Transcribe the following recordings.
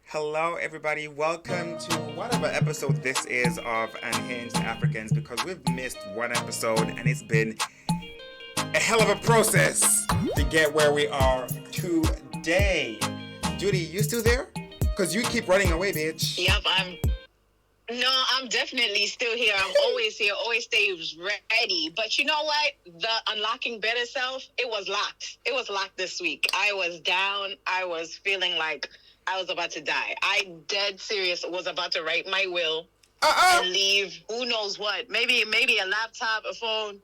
Hello, everybody. Welcome to whatever episode this is of Unhinged Africans because we've missed one episode and it's been a hell of a process to get where we are today. Judy, you still there? Because you keep running away, bitch. Yep, I'm definitely still here. I'm always here, always stays ready. But you know what? The unlocking better self, it was locked. It was locked this week. I was down. I was feeling like I was about to die. I dead serious was about to write my will and leave. Who knows what? Maybe a laptop, a phone,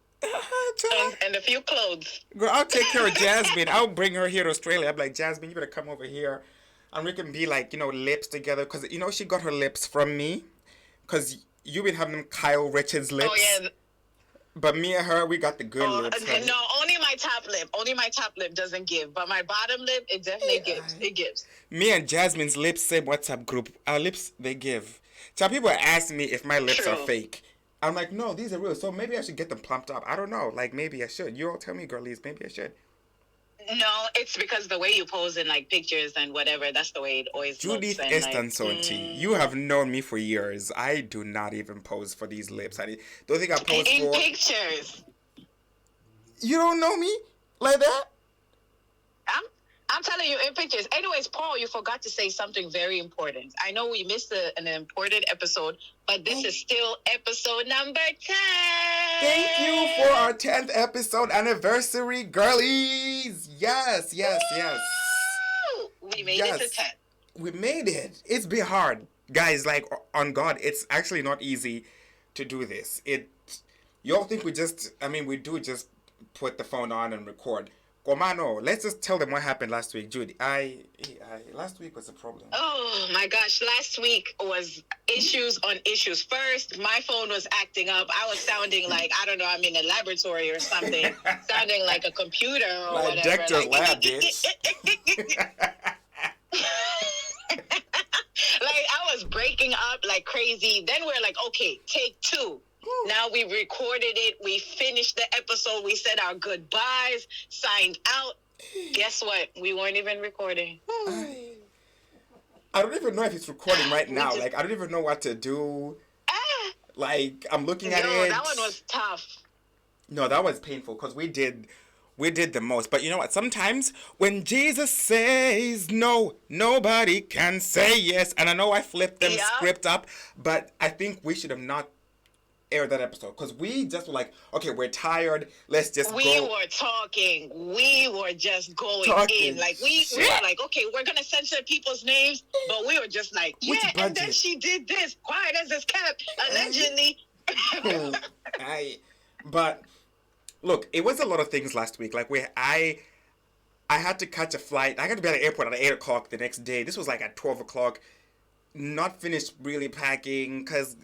and a few clothes. Girl, I'll take care of Jasmine. I'll bring her here to Australia. I'm like, Jasmine, you better come over here. And we can be like, lips together. Because, she got her lips from me. Because you've been having them Kyle Richards lips. Oh, yeah. But me and her, we got the good lips. No, only my top lip. Only my top lip doesn't give. But my bottom lip, it definitely gives. It gives. Me and Jasmine's lips, same WhatsApp group. Our lips, they give. So people ask me if my lips are fake. I'm like, no, these are real. So maybe I should get them plumped up. I don't know. Like, maybe I should. You all tell me, girlies. Maybe I should. No, it's because the way you pose in like pictures and whatever, that's the way it always Judith looks. Estanzonti, you have known me for years. I do not even pose for these lips. Don't think I pose in for pictures. You don't know me like that? I'm telling you in pictures. Anyways, Paul, you forgot to say something very important. I know we missed an important episode, but this is still episode number 10. Thank you for our 10th episode anniversary, girlies. Yes. We made it to 10. We made it. It's been hard. Guys, like, on God, it's actually not easy to do this. You all think we do just put the phone on and record. Comano, let's just tell them what happened last week. Judy, last week was a problem. Oh my gosh, last week was issues on issues. First, my phone was acting up. I was sounding like, I don't know, I'm in a laboratory or something. Sounding like a computer or like whatever. Dexter's lab, bitch. Like, I was breaking up like crazy. Then we're like, okay, take 2. Now we recorded it. We finished the episode. We said our goodbyes, signed out. Guess what? We weren't even recording. I don't even know if it's recording right now. Like, I don't even know what to do. Like, I'm looking at it. That one was tough. No, that was painful because we did the most. But you know what? Sometimes when Jesus says no, nobody can say yes. And I know I flipped them script up, but I think we should have not air that episode because we just were like, okay, we're tired, let's just go. We were just going in like we were like, okay, we're gonna censor people's names, but we were just like, and then she did this, quiet as it's kept, allegedly. But look, it was a lot of things last week. Like I had to catch a flight. I got to be at the airport at 8 o'clock the next day. This was like at 12 o'clock. Not finished really packing because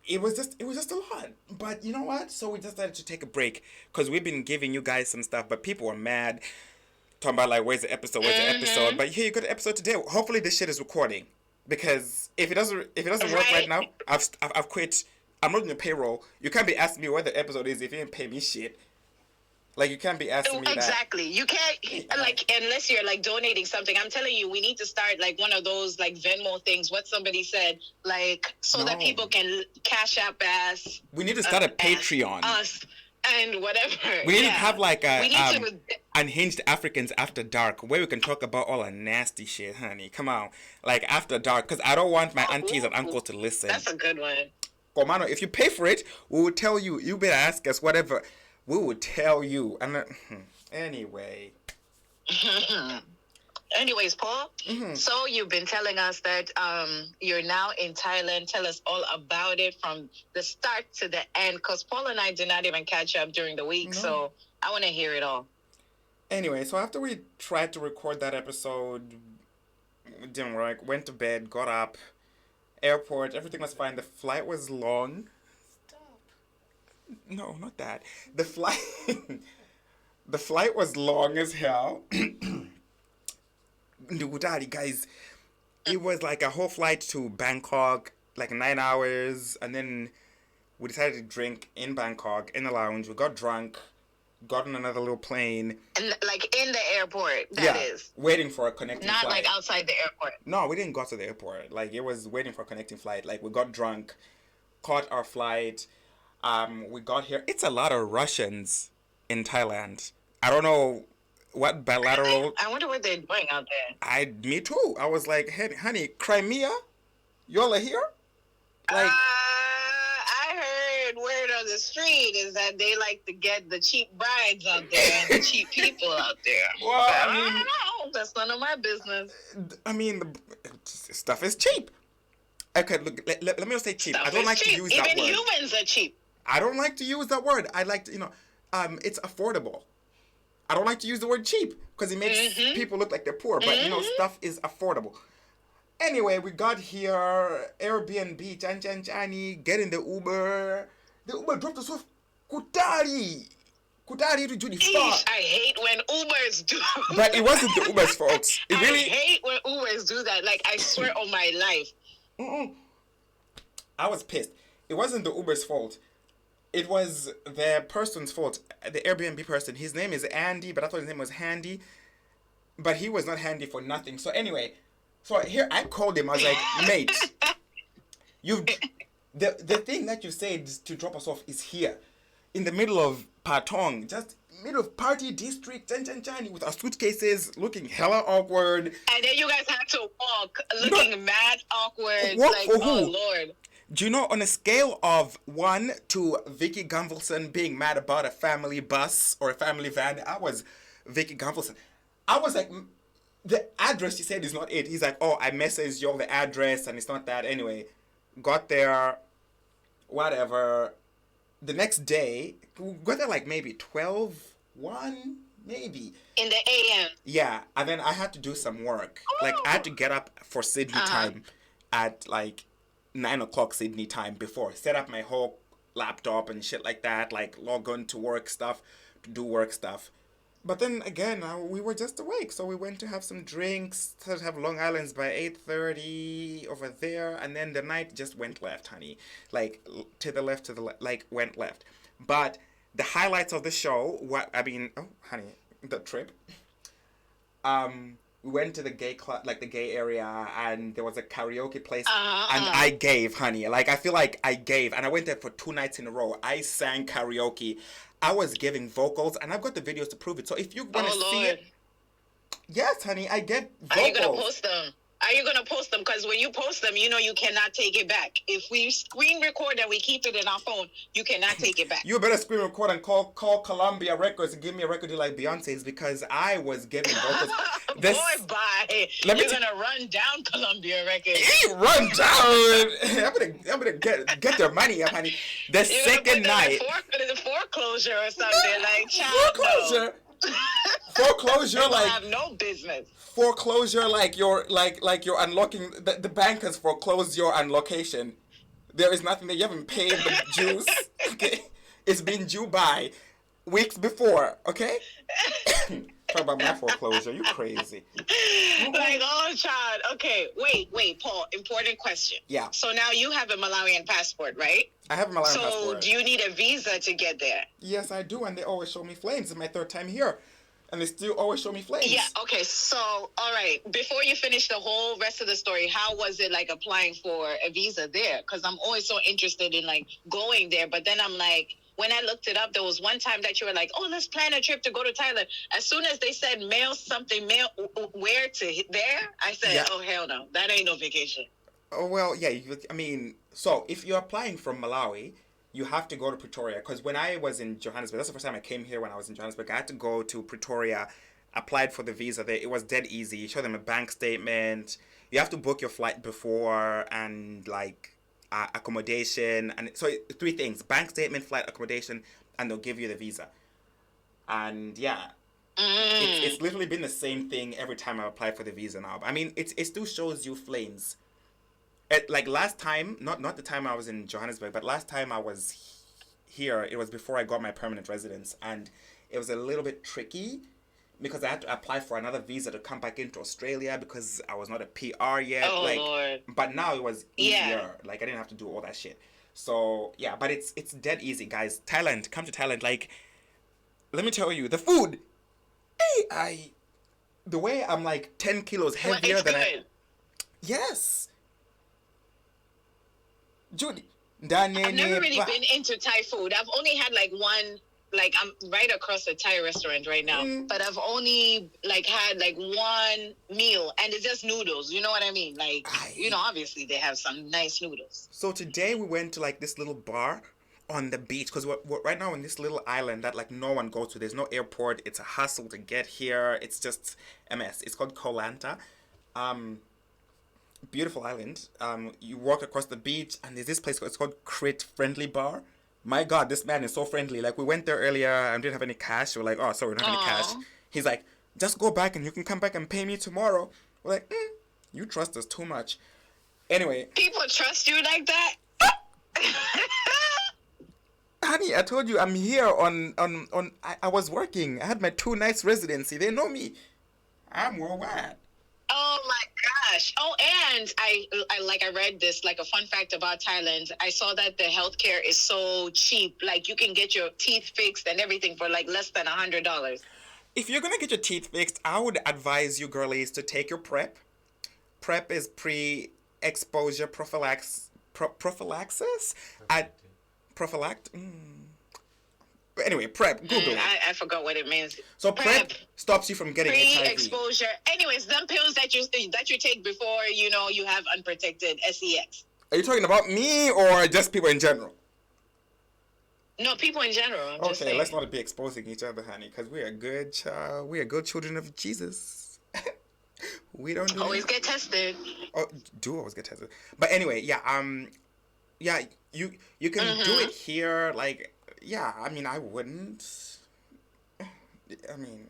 it was just a lot. But you know what? So we decided to take a break because we've been giving you guys some stuff, but people are mad, talking about like, where's the episode? But here you got the episode today. Hopefully this shit is recording because if it doesn't work right now, I've quit. I'm not on your payroll. You can't be asking me where the episode is if you didn't pay me shit. Like, you can't be asking me that. Exactly. You can't, like, unless you're, like, donating something. I'm telling you, we need to start, like, one of those, like, Venmo things, what somebody said, like, so that people can cash up us. We need to start a Patreon. Us and whatever. We need to have, like, a Unhinged Africans After Dark, where we can talk about all our nasty shit, honey. Come on. Like, After Dark, because I don't want my aunties and uncles to listen. That's a good one. Comano, if you pay for it, we will tell you. You better ask us whatever. We will tell you. And anyway. Anyways, Paul. So you've been telling us that you're now in Thailand. Tell us all about it from the start to the end. Because Paul and I did not even catch up during the week. No. So I want to hear it all. Anyway, so after we tried to record that episode, it didn't work. Went to bed, got up. Airport, everything was fine. The flight was long. No, not that. The flight was long as hell. Daddy, guys, it was like a whole flight to Bangkok, like 9 hours, and then we decided to drink in Bangkok in the lounge. We got drunk, got on another little plane. And like in the airport, that is. Waiting for a connecting Not flight. like outside the airport. No, we didn't go to the airport. Like, it was waiting for a connecting flight. Like, we got drunk, caught our flight. We got here. It's a lot of Russians in Thailand. I don't know what bilateral. I wonder what they're doing out there. Me too. I was like, hey, honey, Crimea, y'all are here? Like, I heard word on the street is that they like to get the cheap brides out there and the cheap people out there. Well, I don't know. That's none of my business. I mean, the stuff is cheap. Okay, look, let me just say cheap. Stuff I don't is like cheap. to use that Even word. humans are cheap. I don't like to use that word. I like to, it's affordable. I don't like to use the word cheap because it makes people look like they're poor. But, stuff is affordable. Anyway, we got here, Airbnb, Chani, get in the Uber. The Uber dropped us off Kutari to Judy Spa. I hate when Ubers do. But it wasn't the Uber's fault. I hate when Ubers do that. Like, I swear on my life. I was pissed. It wasn't the Uber's fault. It was the person's fault. The Airbnb person. His name is Andy, but I thought his name was Handy. But he was not handy for nothing. So anyway, here I called him. I was like, mate, the thing that you said to drop us off is here, in the middle of Patong, just middle of party district, with our suitcases looking hella awkward. And then you guys had to walk, looking mad awkward. Walk like, for who? oh Lord. Do you know, on a scale of 1 to Vicky Gunvalson being mad about a family bus or a family van, I was Vicky Gunvalson. I was like, the address he said is not it. He's like, oh, I messaged you all the address and it's not that. Anyway, got there, whatever. The next day, we got there like maybe 1 maybe. In the AM. Yeah, and then I had to do some work. Like, I had to get up for Sydney time at like 9 o'clock Sydney time before. Set up my whole laptop and shit like that. Like, log on to work stuff, to do work stuff. But then again, we were just awake, so we went to have some drinks, to have Long Island's by 8:30 over there, and then the night just went left, honey. Like, to the left, like, went left. But the highlights of the show, honey, the trip, we went to the gay club, like the gay area, and there was a karaoke place, and I gave, honey. Like, I feel like I gave, and I went there for 2 nights in a row. I sang karaoke. I was giving vocals, and I've got the videos to prove it. So if you want to see it, yes, honey, I get vocals. Are you gonna post them? Are you gonna post them? Because when you post them, you know you cannot take it back. If we screen record and we keep it in our phone, you cannot take it back. You better screen record and call Columbia Records and give me a record deal like Beyonce's, because I was giving vocals. Boy, bye. You're gonna run down Columbia Records. Run down. I'm gonna get their money up, honey. The second night. Foreclosure or something like child. Foreclosure. Foreclosure, like, have no business. Foreclosure, like you're unlocking the bankers foreclosed your unlocation. There is nothing that you haven't paid the dues. Okay, it's been due by weeks before. Okay. Talk about my foreclosure. You crazy. Like, oh, child. Okay, wait, Paul. Important question. Yeah. So now you have a Malawian passport, right? I have a Malawian passport. So do you need a visa to get there? Yes, I do, and they always show me flames. It's my 3rd time here, and they still always show me flames. Yeah. Okay. So, all right. Before you finish the whole rest of the story, how was it like applying for a visa there? Because I'm always so interested in like going there, but then I'm like, when I looked it up, there was one time that you were like, oh, let's plan a trip to go to Thailand. As soon as they said mail where to there, I said, oh, hell no. That ain't no vacation. Oh, well, yeah. So if you're applying from Malawi, you have to go to Pretoria. Because when I was in Johannesburg, that's the first time I came here when I was in Johannesburg, I had to go to Pretoria, applied for the visa there. It was dead easy. You show them a bank statement. You have to book your flight before and, like, accommodation, and so 3 things: bank statement, flight, accommodation, and they'll give you the visa. And it's literally been the same thing every time I apply for the visa now. I mean, it still shows you flames. Like last time, not the time I was in Johannesburg, but last time I was here, it was before I got my permanent residence, and it was a little bit tricky because I had to apply for another visa to come back into Australia because I was not a PR yet. Oh, Lord. But now it was easier. Like, I didn't have to do all that shit. So, yeah, but it's dead easy, guys. Thailand, come to Thailand. Like, let me tell you, the food. Hey, the way I'm like 10 kilos Well, heavier it's than good. Yes. Judy. I've never really been into Thai food. I've only had like one, like I'm right across a Thai restaurant right now, but I've only like had like one meal, and it's just noodles. You know what I mean? Like, obviously they have some nice noodles. So today we went to like this little bar on the beach because we're right now in this little island that like no one goes to. There's no airport. It's a hustle to get here. It's just a mess. It's called Koh Lanta. Beautiful island. You walk across the beach and there's this place. It's called Crit Friendly Bar. My God, this man is so friendly. Like we went there earlier and didn't have any cash. We're like, oh, sorry, we don't have any cash. He's like, just go back and you can come back and pay me tomorrow. We're like, you trust us too much. Anyway, people trust you like that. Honey, I told you I'm here on I was working. I had my 2 nights residency. They know me. I'm worldwide. Oh my gosh. Oh, and I read this, like a fun fact about Thailand. I saw that the healthcare is so cheap. Like you can get your teeth fixed and everything for like less than $100. If you're gonna get your teeth fixed, I would advise you girlies to take your PrEP. PrEP is pre-exposure prophylaxis at prophylact. But anyway, PrEP. Google it. I forgot what it means. So PrEP stops you from getting HIV. Pre-exposure. Anyways, them pills that you take before you have unprotected sex. Are you talking about me or just people in general? No, people in general. Okay, let's not be exposing each other, honey, because we are good child. We are good children of Jesus. We don't do always get tested. Oh, do always get tested. But anyway, yeah, you can do it here, like. Yeah, I mean, I wouldn't. I mean,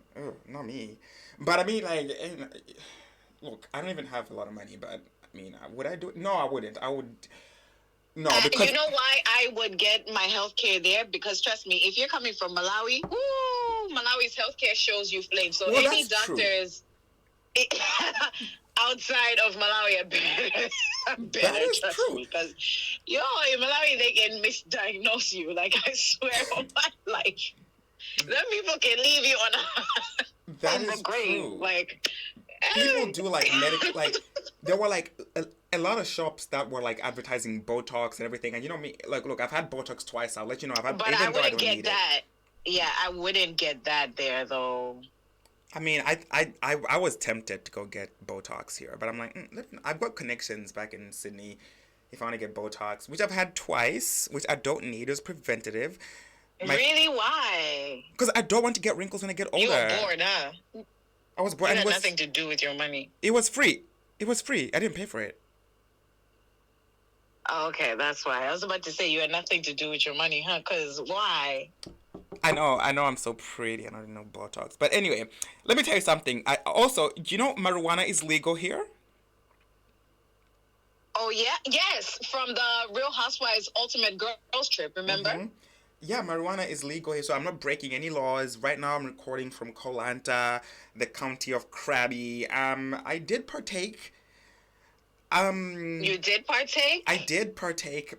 not me. But I mean, like, look, I don't even have a lot of money, but I mean, would I do it? No, I wouldn't. I would. No, because. You know why I would get my healthcare there? Because trust me, if you're coming from Malawi, Malawi's healthcare shows you flame. So any doctors outside of Malawi are better trust me, because in Malawi they can misdiagnose you. Like I swear on my life, them people can leave you on the grave. True. Like people do like medical. Like there were like a lot of shops that were like advertising Botox and everything. And you know me, like look, I've had Botox twice. I'll let you know I've had. But I wouldn't get that. Yeah, I wouldn't get that there though. I mean, I was tempted to go get Botox here, but I'm like, I've got connections back in Sydney. If I want to get Botox, which I've had twice, which I don't need, is preventative. Really? Why? Because I don't want to get wrinkles when I get older. You were bored, huh? I was bored. It had nothing to do with your money. It was free. It was free. I didn't pay for it. Oh, okay, that's why. I was about to say you had nothing to do with your money, huh? Because why? I know I'm so pretty. I don't know Botox. But anyway, let me tell you something. Do you know marijuana is legal here? Oh, yeah? Yes, from the Real Housewives Ultimate Girls Trip, remember? Mm-hmm. Yeah, marijuana is legal here, so I'm not breaking any laws. Right now I'm recording from Koh Lanta, the county of Krabi. I did partake. You did partake? I did partake.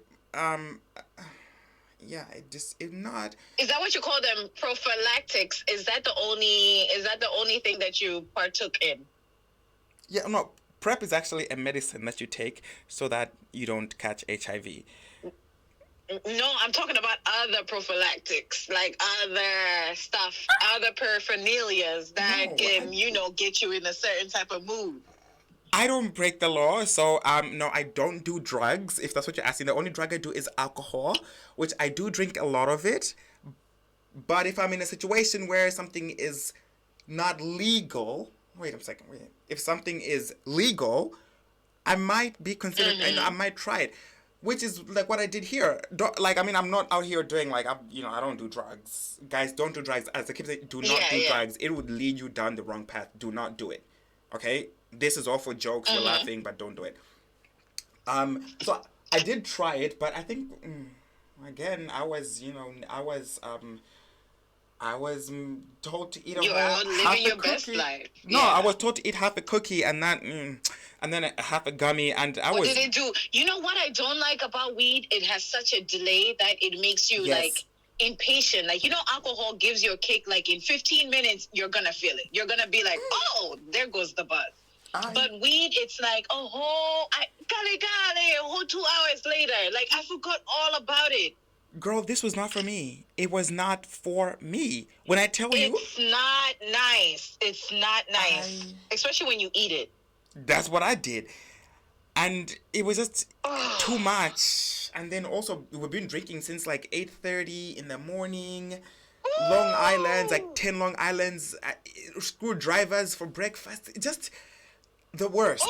Yeah, it not. Is that what you call them? Prophylactics? Is that the only thing that you partook in? Yeah, no. PrEP is actually a medicine that you take so that you don't catch HIV. No, I'm talking about other prophylactics, like other stuff, other paraphernalias that can, get you in a certain type of mood. I don't break the law, so no, I don't do drugs. If that's what you're asking, the only drug I do is alcohol, which I do drink a lot of it. But if I'm in a situation where something is not legal, if something is legal, I might be considered, and I might try it, which is like what I did here. I'm not out here doing I don't do drugs. Guys, don't do drugs. As the kids say, do not do drugs. It would lead you down the wrong path. Do not do it. Okay? This is all for jokes. We're laughing, but don't do it. So I did try it, but I think again I was told to eat half a cookie. No, I was told to eat half a cookie and then half a gummy, and what did it do? You know what I don't like about weed? It has such a delay that it makes you impatient. Like, alcohol gives you a kick. Like, in 15 minutes, you're going to feel it. You're going to be like, oh, there goes the buzz. But weed, it's like a whole 2 hours later. Like, I forgot all about it. Girl, this was not for me. It was not for me. When I tell you... It's not nice. It's not nice. Especially when you eat it. That's what I did. And it was just too much. And then also, we've been drinking since like 8:30 in the morning. Long Islands, like 10 Long Islands. Screwdrivers for breakfast. Just the worst.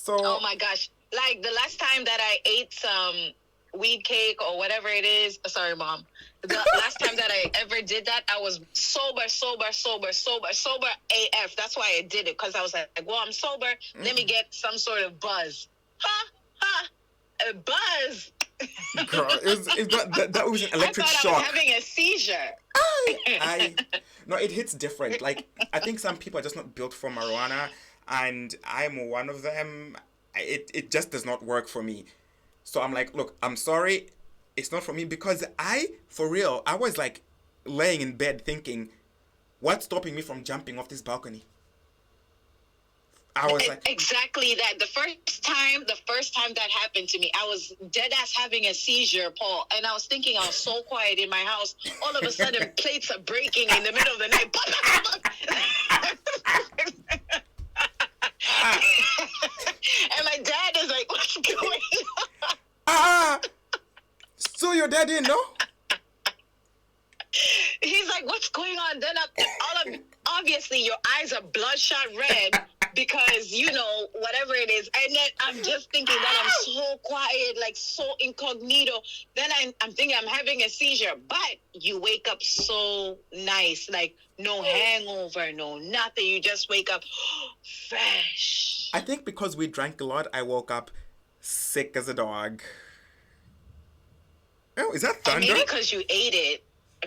Oh my gosh. Like, the last time that I ate some weed cake or whatever it is. Sorry, Mom. The last time that I ever did that, I was sober AF. That's why I did it, because I was like, well, I'm sober. Let me get some sort of buzz. A buzz. Girl, that was an electric shock. I was having a seizure. No, it hits different. Like, I think some people are just not built for marijuana, and I'm one of them. It just does not work for me. So I'm like, look, I'm sorry, it's not for me, because for real, I was like laying in bed thinking, what's stopping me from jumping off this balcony? I was like... Exactly that. The first time that happened to me, I was dead ass having a seizure, Paul, and I was thinking I was so quiet in my house. All of a sudden, plates are breaking in the middle of the night. And my dad is like, what's going on? So your dad didn't know? He's like, what's going on? Then obviously your eyes are bloodshot red because, whatever it is. And then I'm just thinking that I'm so quiet, like so incognito. Then I'm thinking I'm having a seizure. But you wake up so nice, like no hangover, no nothing. You just wake up fresh. I think because we drank a lot, I woke up sick as a dog. Oh, is that thunder? Maybe because you ate it.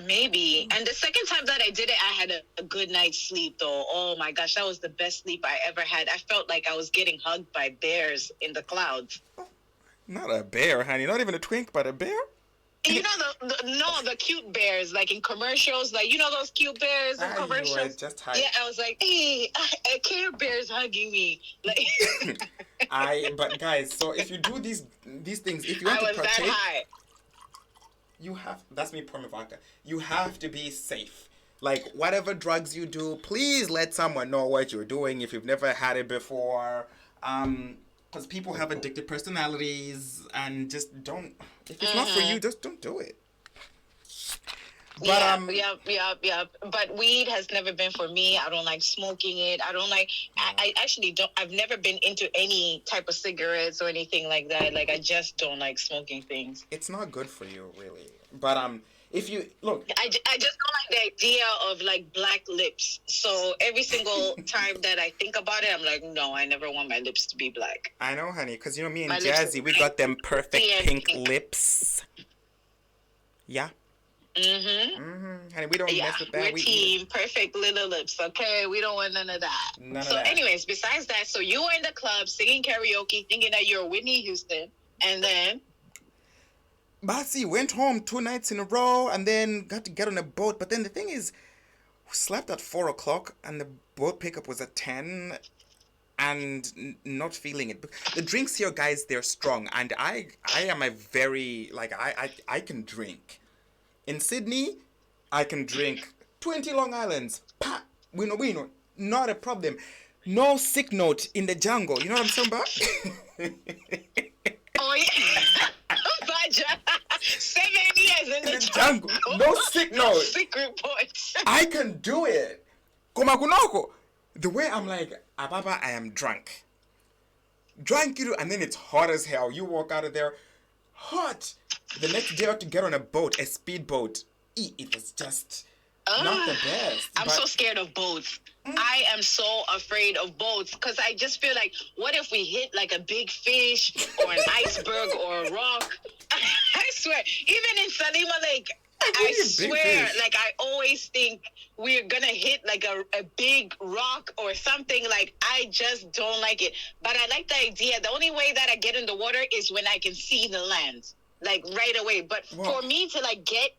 Maybe. And the second time that I did it, I had a good night's sleep, though. Oh, my gosh. That was the best sleep I ever had. I felt like I was getting hugged by bears in the clouds. Not a bear, honey. Not even a twink, but a bear? The cute bears, like in commercials. Like, those cute bears in commercials? Just high. Yeah, I was like, hey, a Care Bear's hugging me. Like... But guys, so if you do these things, if you want to partake... that high. That's me, Promivaka. You have to be safe. Like, whatever drugs you do, please let someone know what you're doing if you've never had it before. Because people have addictive personalities, and just don't, if it's not for you, just don't do it. But, yeah. But weed has never been for me. I don't like smoking it. I don't like, I actually don't, I've never been into any type of cigarettes or anything like that. Like, I just don't like smoking things. It's not good for you, really. But, if you, look. I just don't like the idea of, like, black lips. So every single time that I think about it, I'm like, no, I never want my lips to be black. I know, honey, because, me and Jazzy, we got them perfect pink lips. Yeah. Honey, we don't mess with that. We're team perfect little lips, okay? We don't want none of that. Anyways, besides that, so you were in the club singing karaoke, thinking that you're Whitney Houston, and then... Basi went home 2 nights in a row, and then got to get on a boat. But then the thing is, we slept at 4 o'clock, and the boat pickup was at 10, and not feeling it. The drinks here, guys, they're strong, and I am a very, like, I can drink. In Sydney, I can drink 20 Long Islands. Pa! Wino. Not a problem. No sick note in the jungle. You know what I'm saying about? Oh, yeah. 7 years in the jungle. No sick note. No sick reports. I can do it. Komakunoko. The way I'm like, Ababa, I am drunk. Drunk, and then it's hot as hell. You walk out of there, hot. The next day I had to get on a boat, a speedboat. It was just not the best. I'm so scared of boats. I am so afraid of boats because I just feel like, what if we hit like a big fish or an iceberg or a rock? I swear, even in Salima Lake, I swear, like I always think we're gonna hit like a big rock or something. Like I just don't like it. But I like the idea. The only way that I get in the water is when I can see the land. like right away. But Well, for me to like get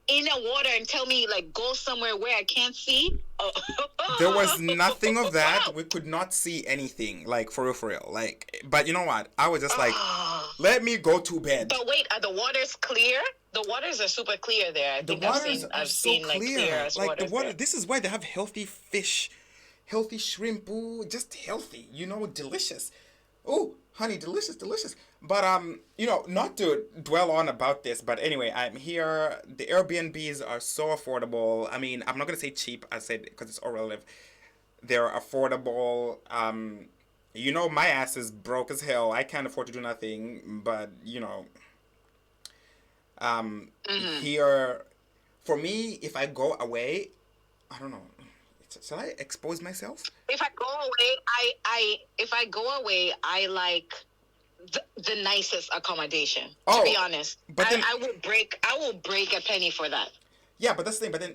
in the water and tell me like go somewhere where I can't see, there was nothing of that. We could not see anything, like for real, for real. Like, but you know what? I was just like, let me go to bed. But wait, are the waters clear? The waters are super clear there. I The think I've waters seen are so like clear clear. as Like the waters water. there. This is why they have healthy fish, healthy shrimp. Ooh, just healthy. You know, delicious. Ooh, honey, delicious, delicious. But not to dwell on about this, but anyway, I'm here. The Airbnbs are so affordable. I mean, I'm not gonna say cheap. I said because it's all relative. They're affordable. My ass is broke as hell. I can't afford to do nothing. But here, for me, if I go away, I don't know. Shall I expose myself? If I go away, I like the nicest accommodation. To be honest, but then I will break a penny for that. yeah, but that's the thing. But then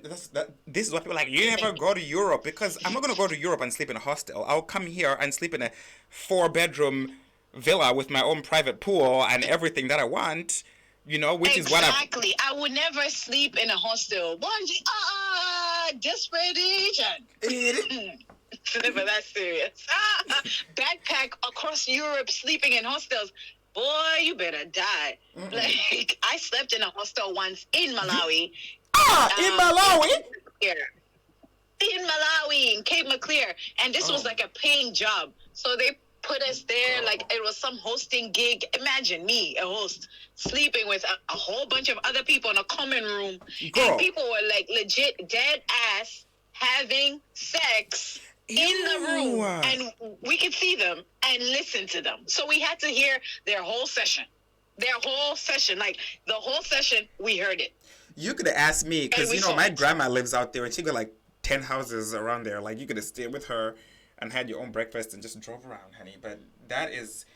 this is what people are like. You never go to Europe because I'm not gonna go to Europe and sleep in a hostel. I'll come here and sleep in a 4-bedroom villa with my own private pool and everything that I want. Which is what exactly. I would never sleep in a hostel. Desperation. Never that serious. Backpack across Europe, sleeping in hostels. Boy, you better die. Mm-mm. Like I slept in a hostel once in Malawi. In Malawi? In Malawi, in Cape Maclear, and this was like a paying job. So they put us there like it was some hosting gig. Imagine me, a host, sleeping with a whole bunch of other people in a common room. Girl. And people were like legit dead ass having sex in the room. And we could see them and listen to them. So we had to hear their whole session. Like the whole session, we heard it. You could have asked me, because my grandma lives out there and she got like 10 houses around there. Like you could have stayed with her and had your own breakfast and just drove around, honey. But that is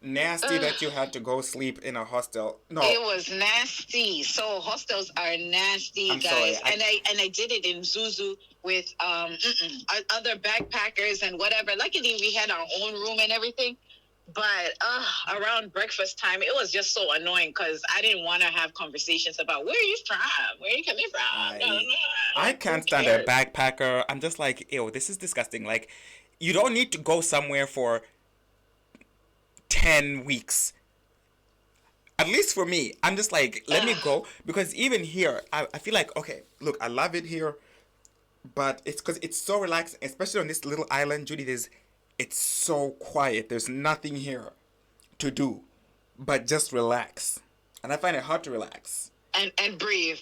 nasty that you had to go sleep in a hostel. No, it was nasty. So hostels are nasty, guys. Sorry, I did it in Zuzu with other backpackers and whatever. Luckily, we had our own room and everything. But around breakfast time, it was just so annoying because I didn't want to have conversations about where are you from, where are you coming from. I can't stand a backpacker. I'm just like, ew, this is disgusting. Like, you don't need to go somewhere for 10 weeks. At least for me, I'm just like, let me go. Because even here, I feel like, okay, look, I love it here. But it's because it's so relaxing, especially on this little island, Judy, it's so quiet. There's nothing here to do but just relax. And I find it hard to relax. And breathe.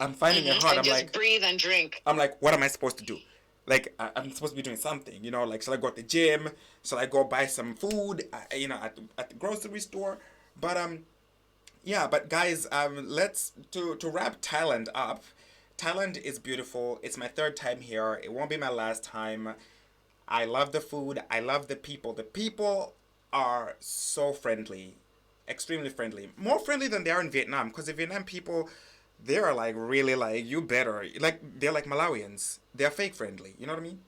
I'm finding it hard. And just breathe and drink. I'm like, what am I supposed to do? Like, I'm supposed to be doing something, like, shall I go to the gym? Shall I go buy some food, at the grocery store? But, but guys, let's, to wrap Thailand up, Thailand is beautiful. It's my 3rd time here. It won't be my last time. I love the food. I love the people. The people are so friendly. Extremely friendly. More friendly than they are in Vietnam. Because the Vietnam people, they are like really like, you better. Like, they're like Malawians. They're fake friendly. You know what I mean?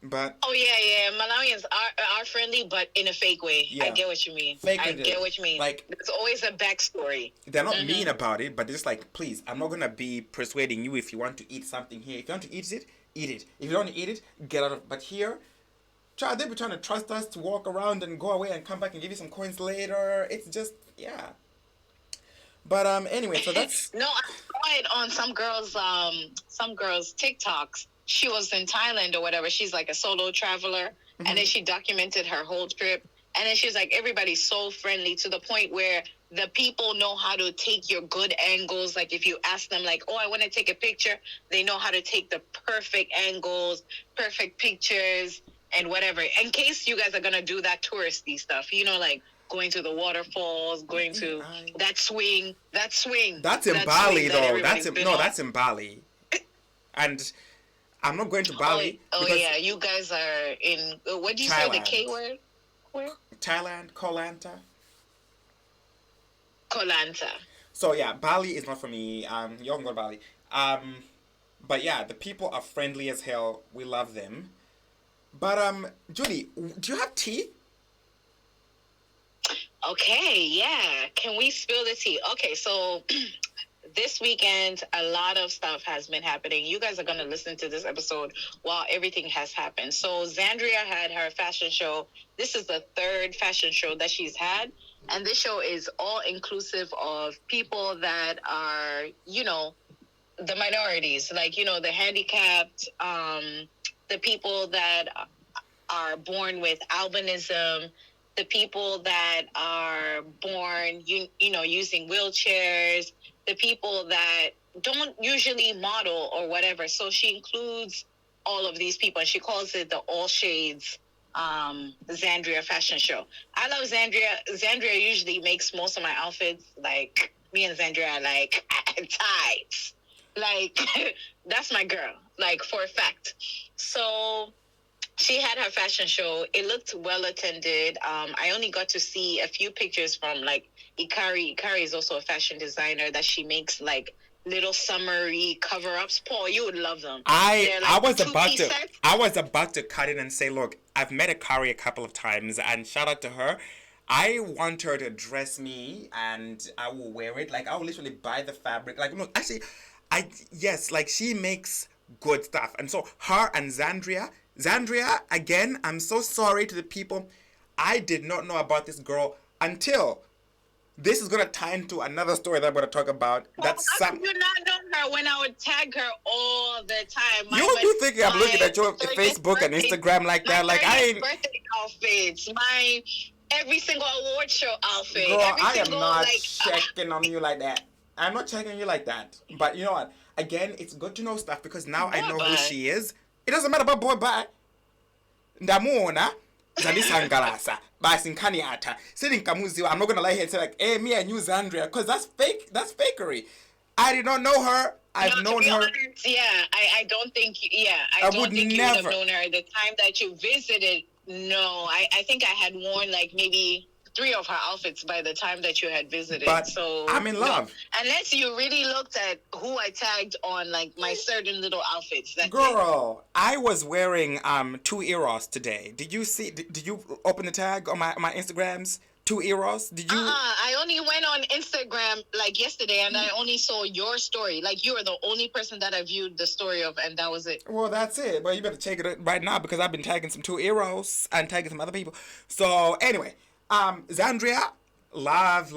But oh yeah, Malawians are friendly, but in a fake way. Yeah. I get what you mean. I get what you mean. Like, there's always a backstory. They're not mean about it, but they're just like, please, I'm not gonna be persuading you if you want to eat something here. If you want to eat it, eat it. If you don't want to eat it, get out of. But here, they'll be trying to trust us to walk around and go away and come back and give you some coins later. It's just But anyway, so that's no. I saw it on some girls' TikToks. She was in Thailand or whatever. She's like a solo traveler. And then she documented her whole trip. And then she's like, everybody's so friendly to the point where the people know how to take your good angles. Like if you ask them like, oh, I want to take a picture, they know how to take the perfect angles, perfect pictures and whatever. In case you guys are going to do that touristy stuff, like going to the waterfalls, going to that swing. That's in Bali though. That's in Bali. And I'm not going to Bali. Oh yeah, you guys are in, what do you say, the K word? Where? Thailand, Koh Lanta. Koh Lanta. So yeah, Bali is not for me. You can go to Bali. But yeah, the people are friendly as hell. We love them. But Judy, do you have tea? Okay, yeah. Can we spill the tea? Okay, so this weekend, a lot of stuff has been happening. You guys are going to listen to this episode while everything has happened. So, Zandria had her fashion show. This is the third fashion show that she's had. And this show is all inclusive of people that are, the minorities, like, the handicapped, the people that are born with albinism, the people that are born, using wheelchairs, the people that don't usually model or whatever. So she includes all of these people, and she calls it the All Shades Zandria fashion show. I love Zandria. Zandria usually makes most of my outfits. Like, me and Zandria are like tights. Like, that's my girl, like, for a fact. So she had her fashion show. It looked well attended. I only got to see a few pictures from like Ikari. Ikari is also a fashion designer that she makes like little summery cover-ups. Paul, you would love them. I was about to cut in and say, look, I've met Ikari a couple of times, and shout out to her. I want her to dress me, and I will wear it. Like, I will literally buy the fabric. Like, no, actually, like, she makes good stuff. And so her and Zandria, again, I'm so sorry to the people. I did not know about this girl until this is going to tie into another story that I'm going to talk about. That's how could you not know her when I would tag her all the time? You would be thinking I'm looking at your Facebook and Instagram like that. Like, I ain't... birthday outfits, my every single award show outfit. Girl, I am not checking on you like that. I'm not checking you like that. But you know what? Again, it's good to know stuff because now I know who she is. It doesn't matter about boy bye. Ndamuona zalisangalasa basi nkani ata. I'm not gonna lie here and say like, hey, me I knew Zandria, because that's fake. That's fakery. I did not know her. I've known her. Honest, I don't think. I don't think you would have known her the time that you visited. No, I think I had worn like maybe 3 of her outfits by the time that you had visited. But so I'm in love. No. Unless you really looked at who I tagged on like my certain little outfits. Girl, I was wearing 2 Eros today. Did you see? Did you open the tag on my Instagrams? 2 Eros? Did you? I only went on Instagram like yesterday, and I only saw your story. Like, you were the only person that I viewed the story of, and that was it. Well, that's it. Well, you better check it right now because I've been tagging some 2 Eros and tagging some other people. So anyway. Zandria, love,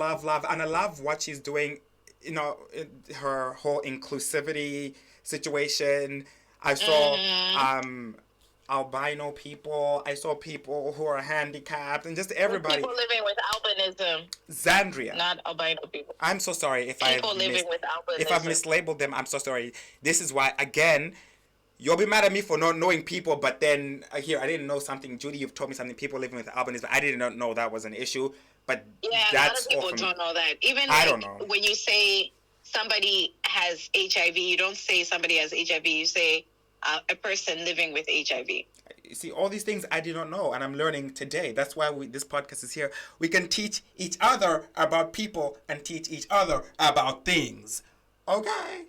and I love what she's doing, her whole inclusivity situation. I saw albino people. I saw people who are handicapped, and just everybody. People living with albinism. Zandria. Not albino people. I'm so sorry if I've mislabeled them. I'm so sorry. This is why, again, you'll be mad at me for not knowing people, but then here I didn't know something. Judy, you've told me something. People living with albinism. I did not know that was an issue, but that's a lot of people don't know that. Even I don't know. When you say somebody has HIV, you don't say somebody has HIV. You say a person living with HIV. You see, all these things I did not know, and I'm learning today. That's why this podcast is here. We can teach each other about people and teach each other about things. Okay.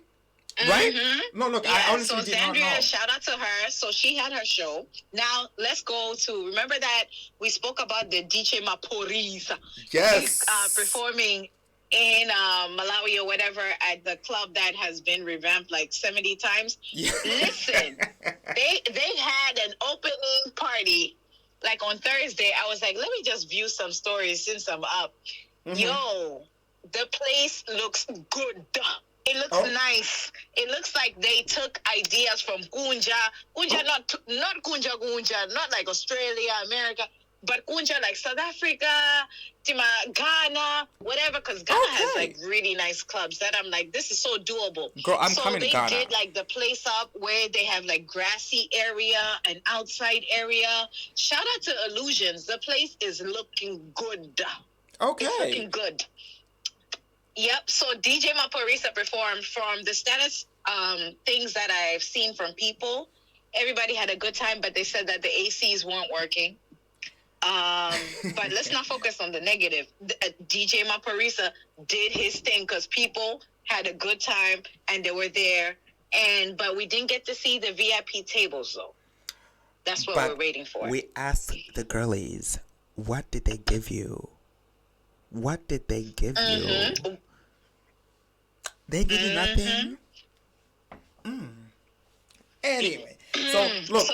Right? Mm-hmm. No, look, I honestly did not know. Shout out to her. So she had her show. Now, let's go to, remember that we spoke about the DJ Maporisa. Yes. Performing in Malawi or whatever at the club that has been revamped like 70 times. Yeah. Listen, they had an opening party like on Thursday. I was like, let me just view some stories since I'm up. Mm-hmm. Yo, the place looks good. It looks nice. It looks like they took ideas from Kunja. Kunja, not Kunja, not like Australia, America, but Kunja like South Africa, Ghana, whatever, because Ghana has like really nice clubs that I'm like, this is so doable. Girl, I'm coming to Ghana. So they did like the place up where they have like grassy area and outside area. Shout out to Illusions. The place is looking good. Okay. It's looking good. Yep. So DJ Maporisa performed. From the status things that I've seen from people, everybody had a good time, but they said that the ACs weren't working. But let's not focus on the negative. DJ Maporisa did his thing because people had a good time and they were there. But we didn't get to see the VIP tables though. That's what we're waiting for. We asked the girlies, what did they give you? What did they give you? They give you nothing? Anyway, so look,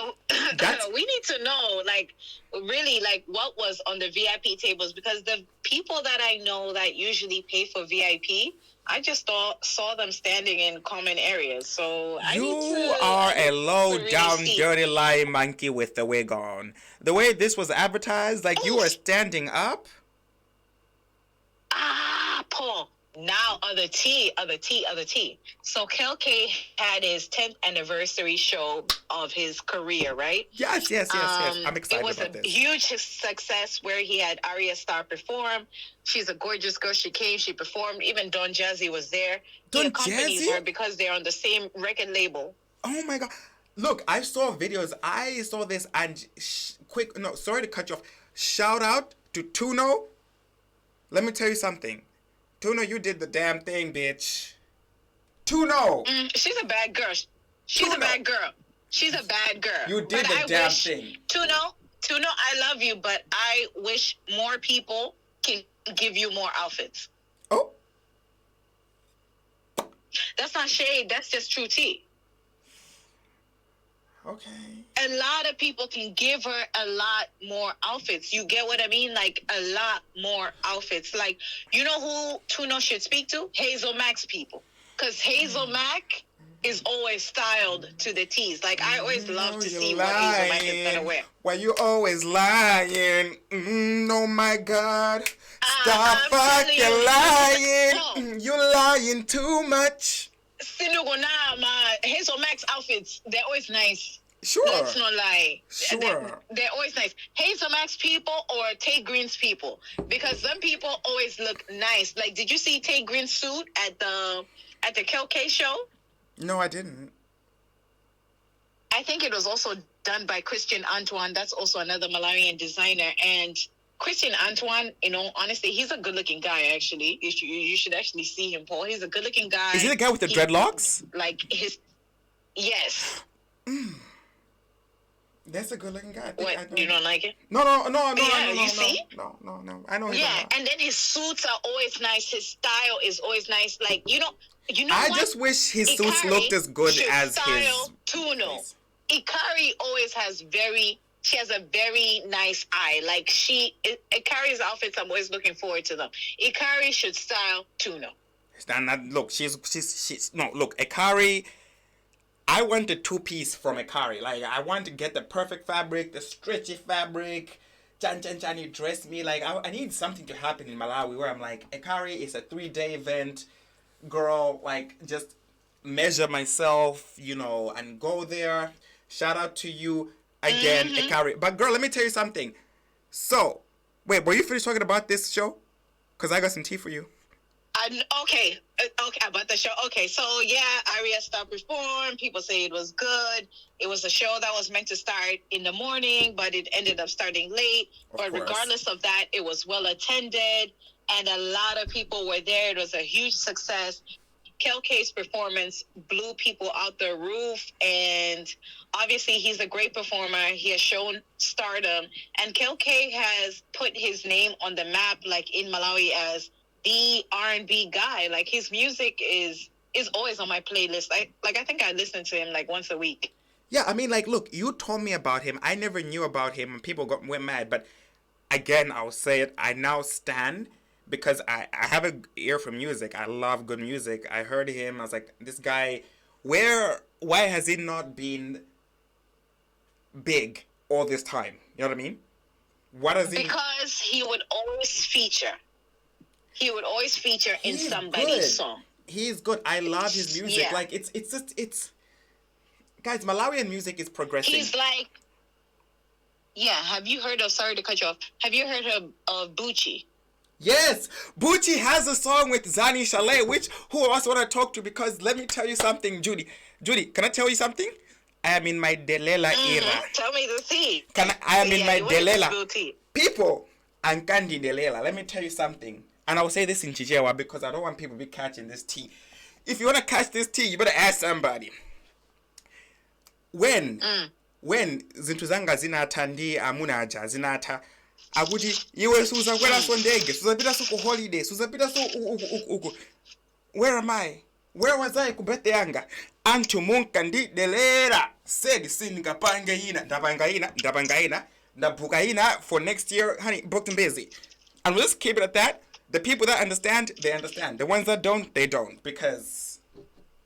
we need to know, like, really, like, what was on the VIP tables, because the people that I know that usually pay for VIP, I just saw them standing in common areas. So you are a low down, dirty, lying monkey with the wig on. The way this was advertised, like you were standing up. Paul. Now, other tea. So, Kel K had his 10th anniversary show of his career, right? Yes. I'm excited about this. It was a huge success where he had Arya Starr perform. She's a gorgeous girl. She came, she performed. Even Don Jazzy was there. He accompanies her because they're on the same record label. Oh, my God. Look, I saw videos. I saw this and sorry to cut you off. Shout out to Tuno. Let me tell you something. Tuno, you did the damn thing, bitch. Tuno! She's a bad girl. She's a bad girl. You did the damn thing. Tuno, I love you, but I wish more people can give you more outfits. Oh. That's not shade. That's just true tea. Okay. A lot of people can give her a lot more outfits. You get what I mean? Like, a lot more outfits. Like, you know who Tuno should speak to? Hazel Mack's people. Because Hazel Mack is always styled to the T's. Like, I always love to see what Hazel Mack is going to wear. Why you always lying? Oh, my God. Stop fucking lying. You lying too much. Hazel Mack's outfits, they're always nice. Sure. Let's not lie. Sure. They're always nice. Hazel Mack's people or Tay Green's people, because some people always look nice. Like, did you see Tay Green's suit at the Kel K show? No, I didn't. I think it was also done by Christian Antoine. That's also another Malawian designer. And Christian Antoine, you know, honestly, he's a good-looking guy, actually. You should actually see him, Paul. He's a good-looking guy. Is he the guy with the dreadlocks? Like, yes. That's a good-looking guy. You don't like it? No. You see? No. I know him. Yeah, and then his suits are always nice. His style is always nice. Like, you know I just wish his suits looked as good as his... Tuno. Ikari always has she has a very nice eye. Like, Ikari's outfits, I'm always looking forward to them. Ikari should style Tuno. Look, look, Ikari, I want the two-piece from Ikari. Like, I want to get the perfect fabric, the stretchy fabric. Chan, you dress me. Like, I need something to happen in Malawi where I'm like, Ikari is a 3-day event. Girl, like, just measure myself, you know, and go there. Shout out to you. Again, Ikari. But girl, let me tell you something. So, wait, were you finished talking about this show? Because I got some tea for you. Okay, about the show. Okay, so yeah, Arya Starr performed. People say it was good. It was a show that was meant to start in the morning, but it ended up starting late. But regardless of that, it was well attended, and a lot of people were there. It was a huge success. Kel K's performance blew people out the roof, and obviously he's a great performer. He has shown stardom, and Kel K has put his name on the map, like, in Malawi as the R&B guy. Like, his music is always on my playlist. I think I listen to him like once a week. Yeah, I mean, like, look, you told me about him. I never knew about him, and people went mad. But again, I'll say it. I now stand. Because I have an ear for music. I love good music. I heard him. I was like, this guy, why has he not been big all this time? You know what I mean? Because he would always feature. He would always feature in somebody's song. He's good. I love his music. Yeah. Like, it's guys, Malawian music is progressing. He's like, have you heard of, sorry to cut you off, have you heard of Bucci? Yes, Bucci has a song with Zani Chalet, who else want to talk to? Because let me tell you something, Judy. Judy, can I tell you something? I am in my Delela era. Tell me the tea. I am in my Delela. People, I'm Kandi Delela. Let me tell you something. And I will say this in Chichewa because I don't want people to be catching this tea. If you want to catch this tea, you better ask somebody. When Zintuzanga zinata ndi amunaja zinata, akuti iwe suzakwera so ndege suzapita so ku holiday suzapita so uku where am I, where was I ku birthday yanga anthu munkandidelera said sindingapange ina ndabhuka ina for next year honey booked and busy, and we'll just keep it at that. The people that understand, they understand. The ones that don't, they don't, because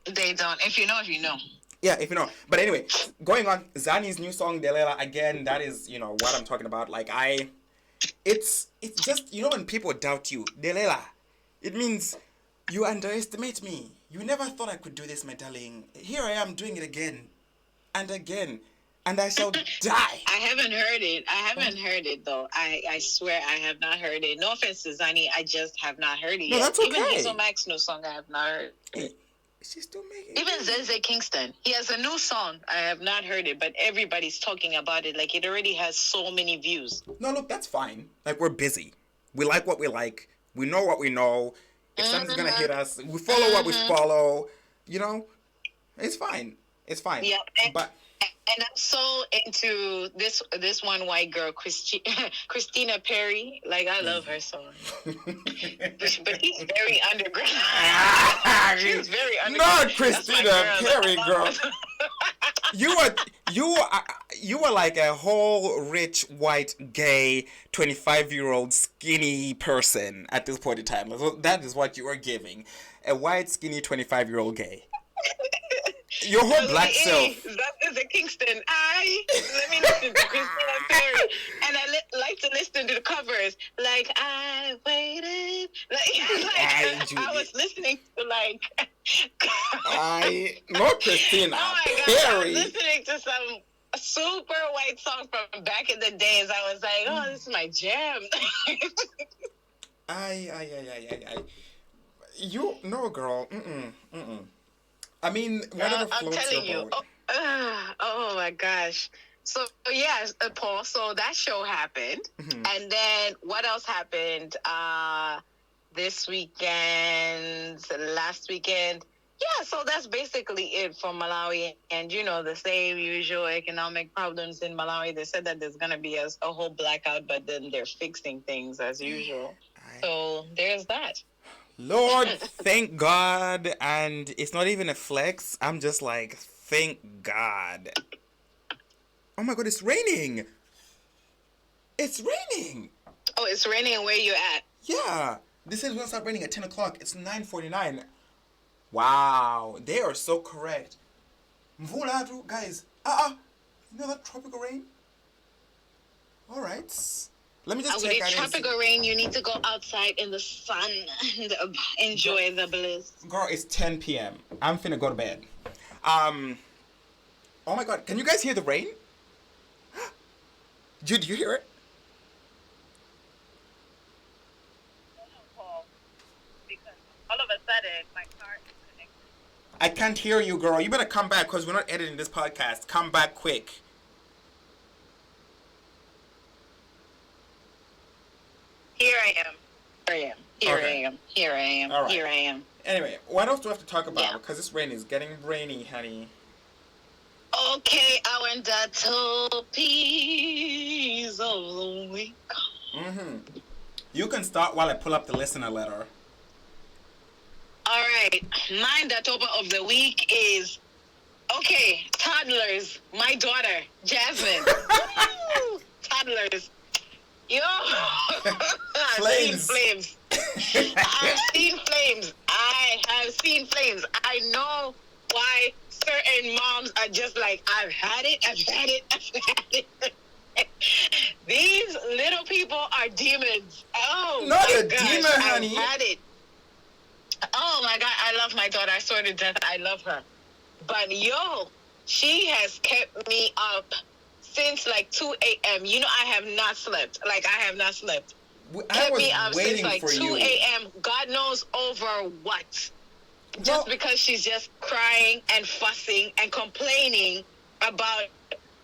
they don't. If you know, you know. Yeah, if you know. But anyway, going on, Zani's new song Delela, again, that is, what I'm talking about. Like it's just, when people doubt you, Delela, it means you underestimate me. You never thought I could do this, my darling. Here I am doing it again and again, and I shall die. I haven't heard it though. I swear I have not heard it. No offense to Zani, I just have not heard it yet. That's okay. Even Hazel Mack's new song I have not heard. She's still making Even Zeze Kingston, he has a new song. I have not heard it, but everybody's talking about it. Like, it already has so many views. No, look, that's fine. Like, we're busy. We like what we like. We know what we know. If something's gonna hit us, we follow what we follow. It's fine. It's fine. Yeah, but and I'm so into this one white girl, Christina Perry. Like, I love her song. but he's very underground. She's very underground. Not Christina Perry, girl. You are like a whole rich white gay 25-year-old skinny person at this point in time. So that is what you are giving. A white skinny 25-year-old gay. Your whole black self. That is a Kingston. Let me listen to Christina Perry, and I like to listen to the covers. Like, I waited. I was listening to not Christina oh my Perry. God, I was listening to some super white song from back in the days. I was like, oh, this is my jam. You no, girl. I mean, whatever floats your boat. Oh my gosh. So, yes, Paul, so that show happened. Mm-hmm. And then what else happened this weekend, last weekend? Yeah, so that's basically it for Malawi. And, the same usual economic problems in Malawi. They said that there's going to be a whole blackout, but then they're fixing things as usual. So there's that. Lord, thank God. And it's not even a flex. I'm just like, thank God. Oh my God, it's raining. It's raining. Oh, it's raining where you at? Yeah. This is going to start raining at 10 o'clock. It's 9:49. Wow. They are so correct. Mvula, guys. You know that tropical rain? All right. Let me just check out. Tropical rain, you need to go outside in the sun and enjoy the bliss. Girl, it's 10 p.m. I'm finna go to bed. Oh my God, can you guys hear the rain? Jude, do you hear it? Paul, because all of a sudden my car is connected. I can't hear you, girl. You better come back because we're not editing this podcast. Come back quick. Here I am. All right. Here I am. Anyway, what else do we have to talk about? Because this rain is getting rainy, honey. Okay, our little piece of the week. Mm-hmm. You can start while I pull up the listener letter. All right. Mine, the topic of the week is, okay, toddlers. My daughter, Jasmine. Toddlers. Yo, I've seen flames. I have seen flames. I know why certain moms are just like, I've had it. These little people are demons. Oh, not my a gosh, demon, honey. I've had it. Oh my God, I love my daughter. I swear to death, I love her. But she has kept me up since like 2 a.m. I have not slept. I kept me up since like 2 a.m. God knows over what. Just because she's just crying and fussing and complaining about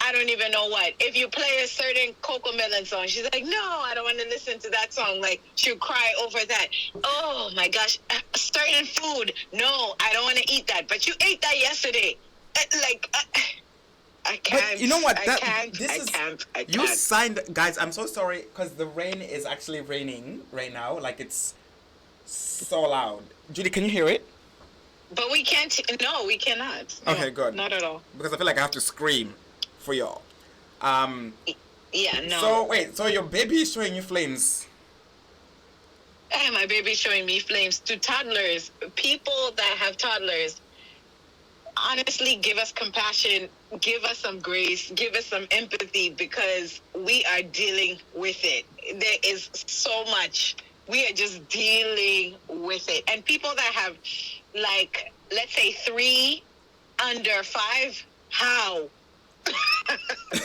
I don't even know what. If you play a certain Coco Melon song, she's like, no, I don't want to listen to that song. Like, she'll cry over that. Oh my gosh, certain food. No, I don't want to eat that. But you ate that yesterday. I can't. But you know what? I can't. I You can't. signed, guys. I'm so sorry because the rain is actually raining right now. Like it's so loud. Judy, can you hear it? But we can't. No, we cannot. No, Okay, good. Not at all. Because I feel like I have to scream for y'all. Um. Yeah, no. So wait. So your baby is showing you flames. Hey, my baby's showing me flames. To toddlers, people that have toddlers, honestly, give us compassion, give us some grace, give us some empathy, because we are dealing with it. There is so much. We are just dealing with it. And people that have, like, let's say 3 under 5, how?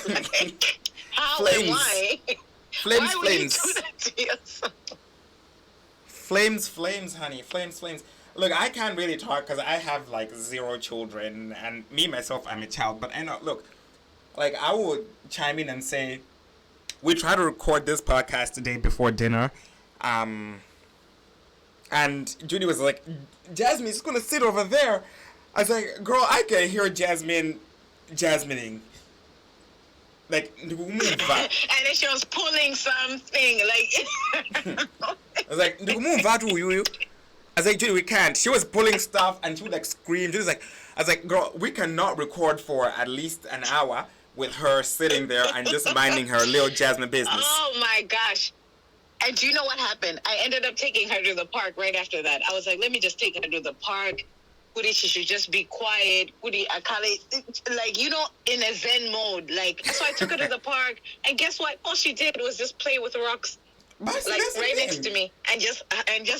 Like, how Flames. and why? Flames, Why would you flames. do that to yourself? Flames, honey. Flames. Look, I can't really talk because I have like 0 children, and me myself, I'm a child. But I know, look, like I would chime in and say, we try to record this podcast today before dinner, and Judy was like, Jasmine's gonna sit over there. I was like, girl, I can hear Jasmining. Like, move back. And then she was pulling something like. I was like, move back to you. I was like, Judy, we can't. She was pulling stuff and she would like scream. She was like, I was like, girl, we cannot record for at least an hour with her sitting there and just minding her little Jasmine business. Oh my gosh. And do you know what happened? I ended up taking her to the park right after that. I was like, let me just take her to the park. Woody, she should just be quiet. Woody, I call it, like, you know, in a Zen mode. Like, so I took her to the park, and guess what? All she did was just play with rocks, like right next to me, and just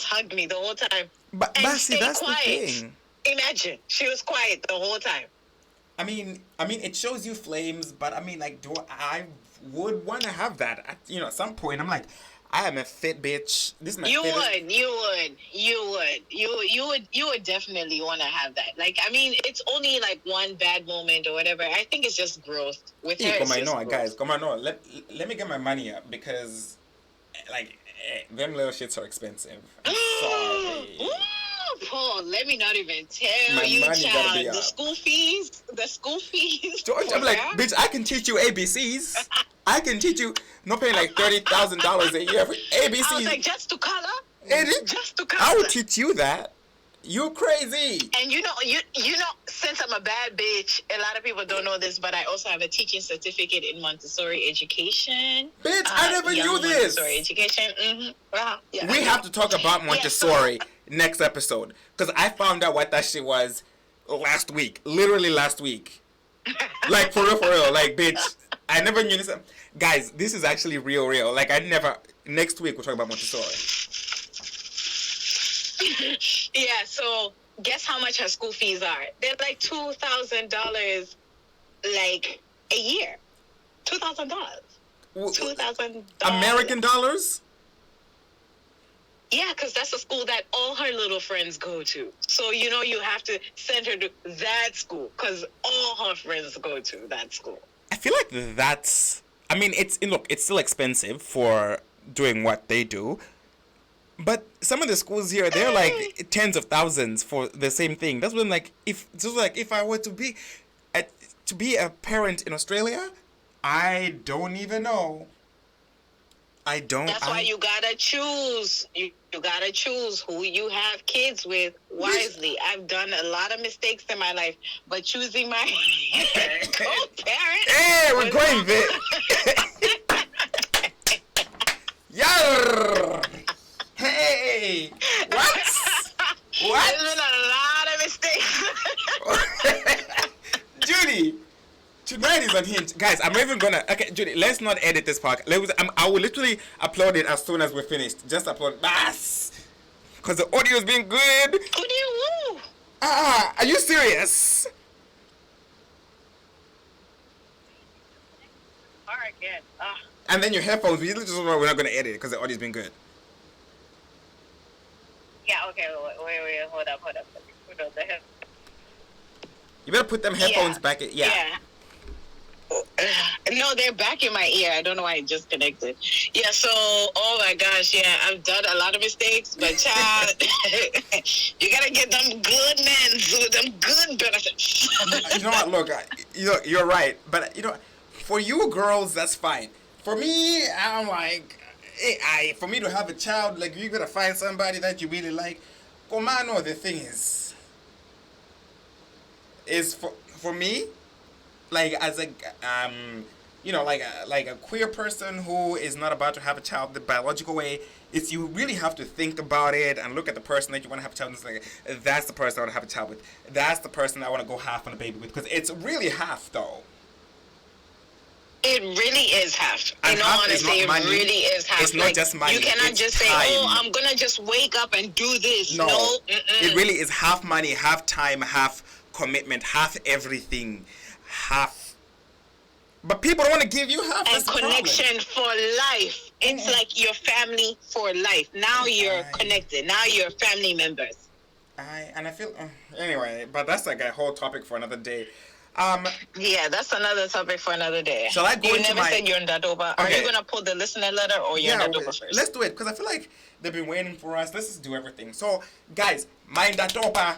hugged me the whole time. But see, that's quiet. the thing. Imagine, she was quiet the whole time. I mean, it shows you flames, but I mean, like, I would want to have that. At some point, I'm like, I am a fit bitch. This is my You would definitely want to have that. Like, I mean, it's only like one bad moment or whatever. I think it's just growth with her. Come on, no, guys, come on, no. Let me get my money up because, like, them little shits are expensive. I'm sorry. Ooh, Paul, let me not even tell My you, money gotta be child. up. The school fees. George, I'm like, bitch, I can teach you ABCs. I can teach you, not paying like $30,000 a year for ABCs. I was like, just to color? Just to color? I will teach you that. You crazy. And you know, since I'm a bad bitch, a lot of people don't know this, but I also have a teaching certificate in Montessori education. Bitch, I never knew this. Montessori education. Mm-hmm. Yeah. We have to talk about Montessori next episode, because I found out what that shit was last week. Literally last week. Like, for real. Like, bitch, I never knew this. Guys, this is actually real. Like, next week we'll talk about Montessori. Yeah, so guess how much her school fees are? They're like $2,000 like a year. $2,000. $2,000. American dollars? Yeah, because that's a school that all her little friends go to. So, you have to send her to that school because all her friends go to that school. I feel like that's... I mean, it's still expensive for doing what they do. But some of the schools here, they're like tens of thousands for the same thing. That's when, like, if I were to be a parent in Australia, I don't even know. That's why you gotta choose. You gotta choose who you have kids with wisely. I've done a lot of mistakes in my life, but choosing my co-parent. Hey, we're going there. Yeah. Hey. What? There's been a lot of mistakes. Judy. Tonight is Unhinged. Guys, I'm even gonna... Okay, Judy, let's not edit this podcast. I will literally upload it as soon as we're finished. Just upload... Bass! Because the audio is being good. Woo! Are you serious? Alright, good. And then your headphones, we're not gonna edit it because the audio's been good. Yeah, okay, wait, hold up. Put on the head. You better put them headphones back in. Yeah. No, they're back in my ear. I don't know why I just connected. Yeah, so, oh my gosh, yeah, I've done a lot of mistakes, but child, you gotta get them good men with them good benefits. You know what? Look, you're right, but for you girls, that's fine. For me, I'm like, for me to have a child, like you gotta find somebody that you really like. Komano, the thing is for me, like as a like a queer person who is not about to have a child the biological way, it's you really have to think about it and look at the person that you want to have a child with. Like, that's the person I want to have a child with. That's the person I want to go half on a baby with, because it's really half though. It really is half. And In all honesty, it really is half. It's not just money. You cannot it's just say, time. "Oh, I'm gonna just wake up and do this." No, it really is half money, half time, half commitment, half everything, half. But people don't want to give you half. And connection for life. It's like your family for life. Now you're connected. Now you're family members. I feel anyway, but that's like a whole topic for another day. Yeah, that's another topic for another day. Shall I go you into never said you're in Dadoba. Okay. Are you gonna pull the listener letter or you're in Dadoba first? Let's do it, because I feel like they've been waiting for us. Let's just do everything. So, guys, my Dadoba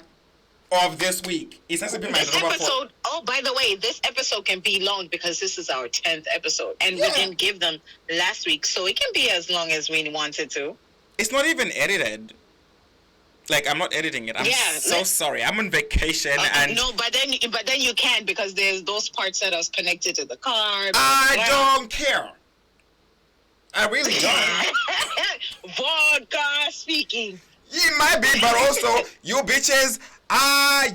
of this week. It's actually been my Dadoba episode. Oh, by the way, this episode can be long because this is our 10th episode, and we didn't give them last week, so it can be as long as we wanted to. It's not even edited. Like, I'm not editing it. I'm so sorry. I'm on vacation and no, but then you can, because there's those parts that are connected to the car. I don't care. I really don't. Vodka speaking. It might be, but also you bitches. I'm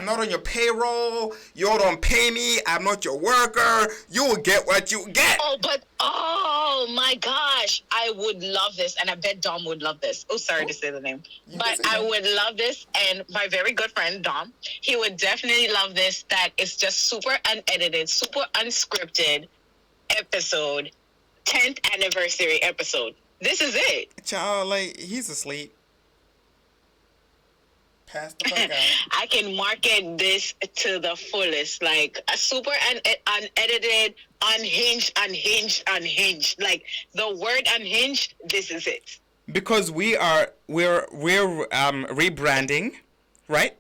not on your payroll. You don't pay me. I'm not your worker. You will get what you get. Oh my gosh, I would love this, and I bet Dom would love this. Oh, sorry to say the name, but I would love this, and my very good friend Dom, he would definitely love this. That it's just super unedited, super unscripted episode, 10th anniversary episode. This is it. Child, like, he's asleep. Pass the fuck out. I can market this to the fullest. Like, a super unedited, unhinged. Like, the word unhinged, this is it. Because we're rebranding, right?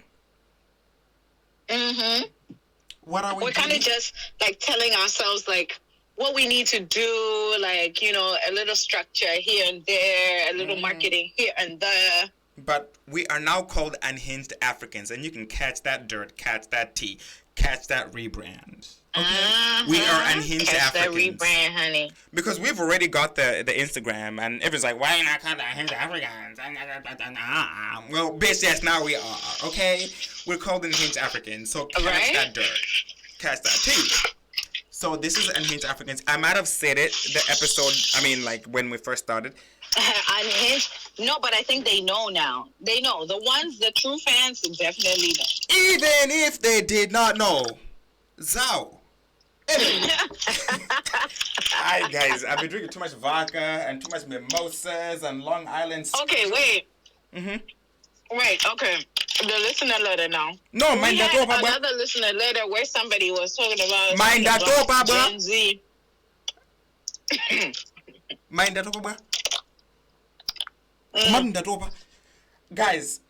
Mm-hmm. What are we We're kind of just, like, telling ourselves, like, what we need to do, like, a little structure here and there, a little marketing here and there. But we are now called Unhinged Africans, and you can catch that dirt, catch that tea, catch that rebrand. Okay? We are Unhinged Africans. That rebrand, honey. Because we've already got the Instagram, and everyone's like, why are you not called Unhinged Africans? Well, bitch, yes, now we are, okay? We're called Unhinged Africans, so catch that dirt, catch that tea. So this is Unhinged Africans. I might have said it, the episode, like when we first started. Unhinged? No, but I think they know now. They know. The true fans definitely know. Even if they did not know. Zao. Anyway. Hi guys, I've been drinking too much vodka and too much mimosas and Long Island. Okay, wait. Right, okay. The listener letter now. No, mind that over, bro. Another listener letter where somebody was talking about mind that over, bro. Gen Z. Mind that over, bro. Mind that over. Guys,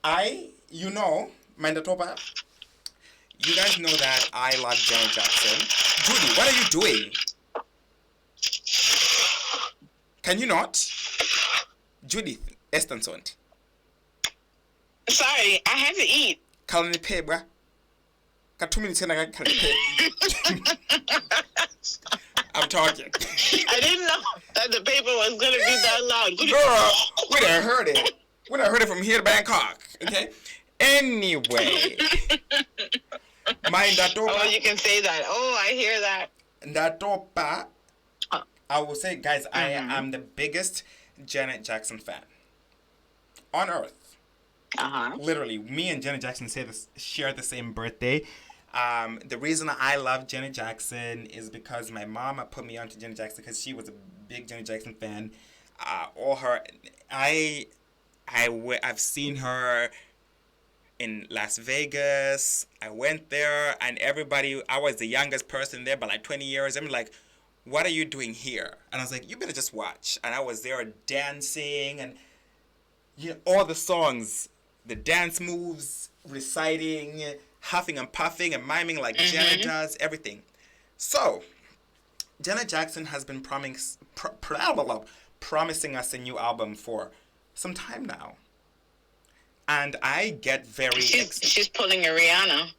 mind that over. You guys know that I love Janet Jackson. Judy, what are you doing? Can you not? Judith Estenson. Sorry, I have to eat. Kalani pay, bruh. Got 2 minutes in, I got pay. I'm talking. I didn't know that the paper was going to be that loud. Girl, we done heard it. We done heard it from here to Bangkok. Okay? Anyway. My Ndatopa. Oh, you can say that. Oh, I hear that. Ndatopa. I will say, guys, I am the biggest Janet Jackson fan on earth. Literally, me and Janet Jackson share the same birthday. The reason I love Janet Jackson is because my mom put me onto Janet Jackson because she was a big Janet Jackson fan. I've seen her in Las Vegas. I went there, and everybody, I was the youngest person there by like 20 years. I'm like, what are you doing here? And I was like, you better just watch. And I was there dancing and all the songs, the dance moves, reciting, huffing and puffing and miming like Janet does, everything. So, Janet Jackson has been promising us a new album for some time now. And I get very... She's pulling a Rihanna.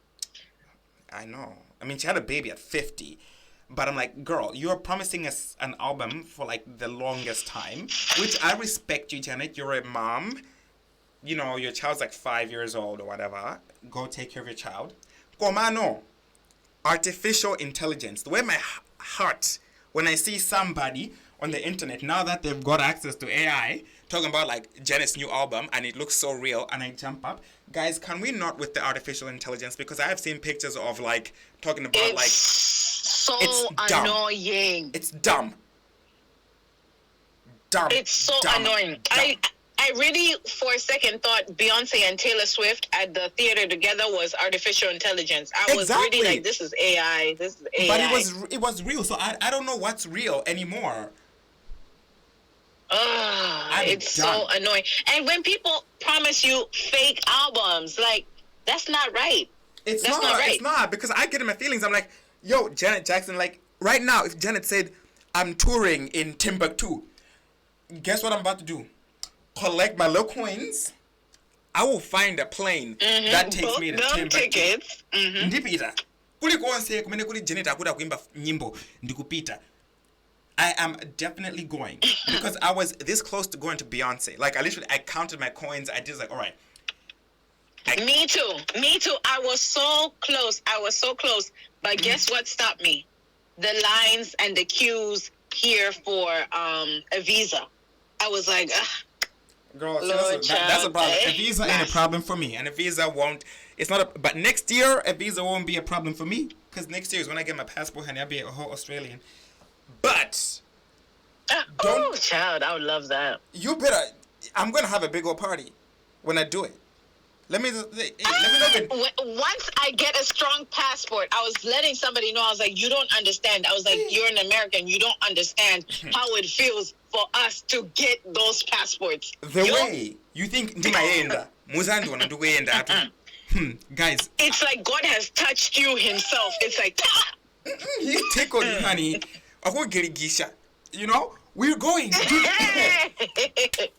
I know. I mean, she had a baby at 50. But I'm like, girl, you're promising us an album for like the longest time, which I respect you, Janet. You're a mom. You know, your child's like 5 years old or whatever. Go take care of your child. Komano. Artificial intelligence. The way my heart, when I see somebody on the internet, now that they've got access to AI, talking about like Janet's new album and it looks so real, and I jump up. Guys, can we not with the artificial intelligence? Because I have seen pictures of like talking about like... So annoying. It's dumb. It's so annoying. I really, for a second, thought Beyonce and Taylor Swift at the theater together was artificial intelligence. I was really like, this is AI. This is AI. But it was real. So I don't know what's real anymore. It's so annoying. And when people promise you fake albums, like, that's not right. It's not, because I get in my feelings. I'm like, yo, Janet Jackson, like, right now, if Janet said, I'm touring in Timbuktu, guess what I'm about to do? Collect my little coins. I will find a plane that takes me to Timbuktu. Tickets. Ndipita. Kuli konse kumene kuli Janet akuda kuimba nyimbo ndikupita. I am definitely going, because I was this close to going to Beyonce. Like, I counted my coins. I did like, all right. Me too. I was so close. But guess what stopped me? The lines and the queues here for a visa. I was like, girl, that's a problem. A visa ain't a problem for me, and a visa won't. It's not a. But next year, a visa won't be a problem for me, because next year is when I get my passport, and I'll be a whole Australian. But child, I would love that. You better. I'm gonna have a big old party when I do it. Let me know. Once I get a strong passport, I was letting somebody know. I was like, you don't understand. I was like, you're an American. You don't understand how it feels for us to get those passports. The way you think, guys. It's like God has touched you himself. It's like, he tickled you, honey. You know, we're going.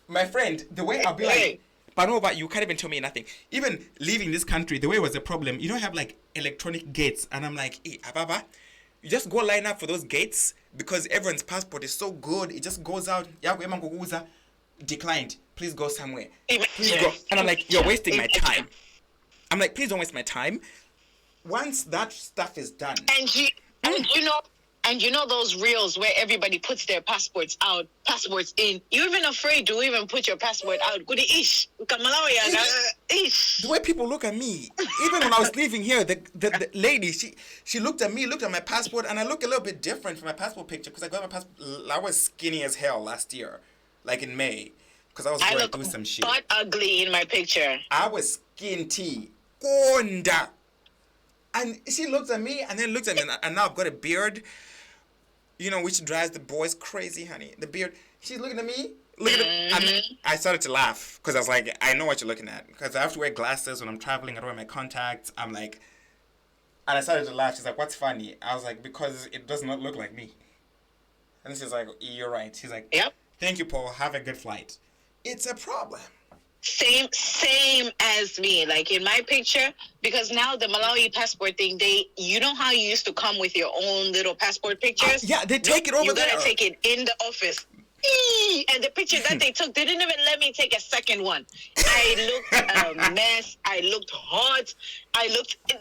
My friend, the way I'll be like, but no, but you can't even tell me nothing. Even leaving this country, the way it was a problem. You don't have like electronic gates, and I'm like, hey, Ababa, you just go line up for those gates because everyone's passport is so good. It just goes out. Declined. Please go somewhere. Please go. And I'm like, you're wasting my time. I'm like, please don't waste my time. Once that stuff is done, and you know those reels where everybody puts their passports in. You're even afraid to even put your passport out. The way people look at me, even when I was leaving here, the lady, she looked at me, looked at my passport, and I look a little bit different from my passport picture because I got my passport. I was skinny as hell last year, like in May, because I was going through some shit. But ugly in my picture. I was skinty, konda, and she looked at me, and then looked at me, and now I've got a beard. You know, which drives the boys crazy, honey. The beard. She's looking at me. I started to laugh because I was like, I know what you're looking at. Because I have to wear glasses when I'm traveling. I don't wear my contacts. I'm like, and I started to laugh. She's like, what's funny? I was like, because it does not look like me. And she's like, you're right. She's like, yep. Thank you, Paul. Have a good flight. It's a problem. Same as me. Like in my picture, because now the Malawi passport thing, you know how you used to come with your own little passport pictures? Yeah, they take it over there. You gotta take it in the office. And the picture that they took, they didn't even let me take a second one. I looked a mess. I looked hot.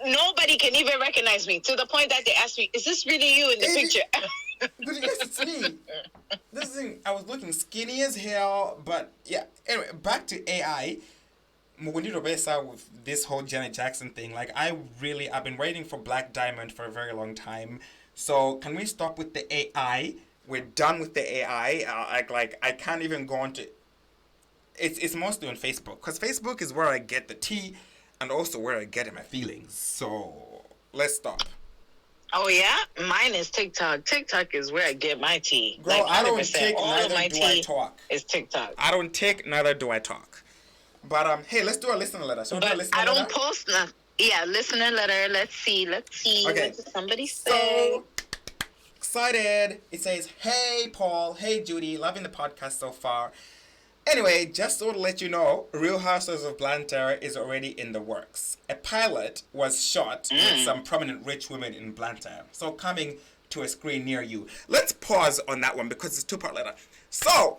Nobody can even recognize me, to the point that they asked me, is this really you in the picture? But yes, it's me. This thing, I was looking skinny as hell, but yeah. Anyway, back to AI. With this whole Janet Jackson thing, like I've been waiting for Black Diamond for a very long time. So can we stop with the AI? We're done with the AI. Like I can't even go on to. It's mostly on Facebook, because Facebook is where I get the tea. and also where I get in my feelings. So let's stop. Oh yeah, mine is TikTok. TikTok is where I get my tea. Girl, like I don't take, all of neither my do tea I talk. is TikTok. I don't take, neither do I talk. But hey, let's do a listener letter. Shall we do a But listener I don't letter? post nothing. Yeah, listener letter. Let's see. Okay. What did somebody say? So excited. It says, "Hey Paul, hey Judy, loving the podcast so far. Anyway, just so to let you know, Real Housewives of Blantyre is already in the works. A pilot was shot with some prominent rich women in Blantyre. So coming to a screen near you." Let's pause on that one because it's a two-part letter. So,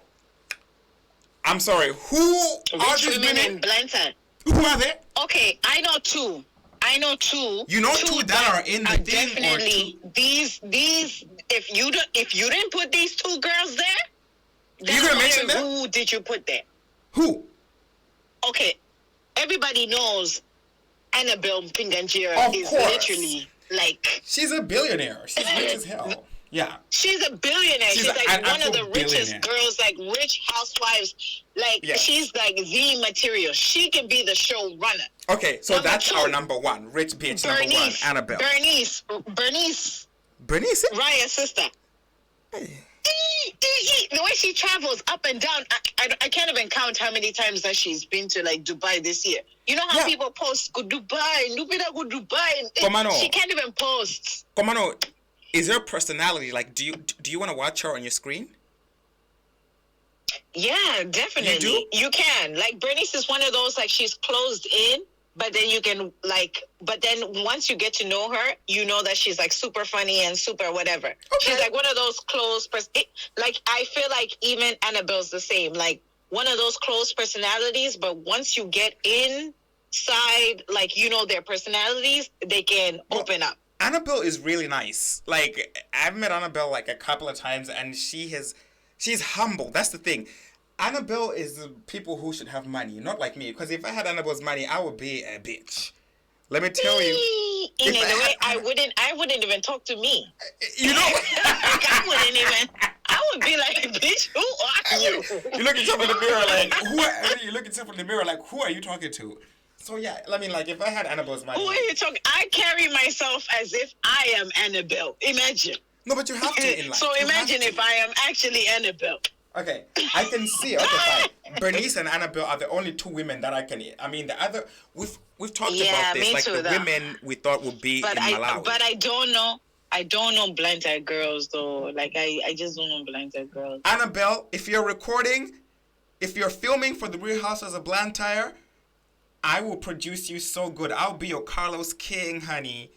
I'm sorry, who are Rich these women women? in Blantyre. Who are they? Okay, I know two. You know two that are in the thing, definitely or two? these. If you didn't put these two girls there, then You gonna mention them? who did you put there? Who? Okay, everybody knows Annabelle Pinganjira Of is course. literally like She's a billionaire. She's rich as hell. Yeah. she's a billionaire. She's She's like an one of actual the richest billionaire. girls, like rich housewives. Like Yeah. she's like the material. She can be the showrunner. Okay, so Number that's two. our number one. Rich bitch number one. Annabelle. Bernice, Bernice? Raya's sister. The way she travels up and down, I can't even count how many times that she's been to like Dubai this year. You know how Yeah. people post go Dubai, Nubida go Dubai. Comano. She can't even post. Comano, is your personality like? Do you want to watch her on your screen? Yeah, definitely. You do? You can. Like Bernice is one of those like she's closed in, but then you can like. But then once you get to know her, you know that she's like super funny and super whatever. Okay. She's like one of those close. Like I feel like even Annabelle's the same. Like one of those close personalities. But once you get inside, like you know their personalities, they can open up. Annabelle is really nice. Like I've met Annabelle like a couple of times, and she's humble. That's the thing. Annabelle is the people who should have money, not like me. Because if I had Annabelle's money, I would be a bitch. Let me tell you. In a way, I wouldn't even talk to me. You know. Like, I wouldn't even. I would be like, bitch, who are you? You look at yourself in the mirror like, you look at yourself in the mirror like, who are you talking to? So yeah, I mean, like, if I had Annabelle's money. Who are you talking? I carry myself as if I am Annabelle. Imagine. No, but you have to in life. So You imagine have to. if I am actually Annabelle. Okay, I can see. Okay, fine. Bernice and Annabelle are the only two women that I can. I mean, the other we've talked about this, me like too, the though. women we thought would be But in Malawi. I don't know. I don't know Blantyre girls though. Like I just don't know Blantyre girls. Annabelle, if you're recording, if you're filming for the Real Housewives of Blantyre, I will produce you so good. I'll be your Carlos King, honey.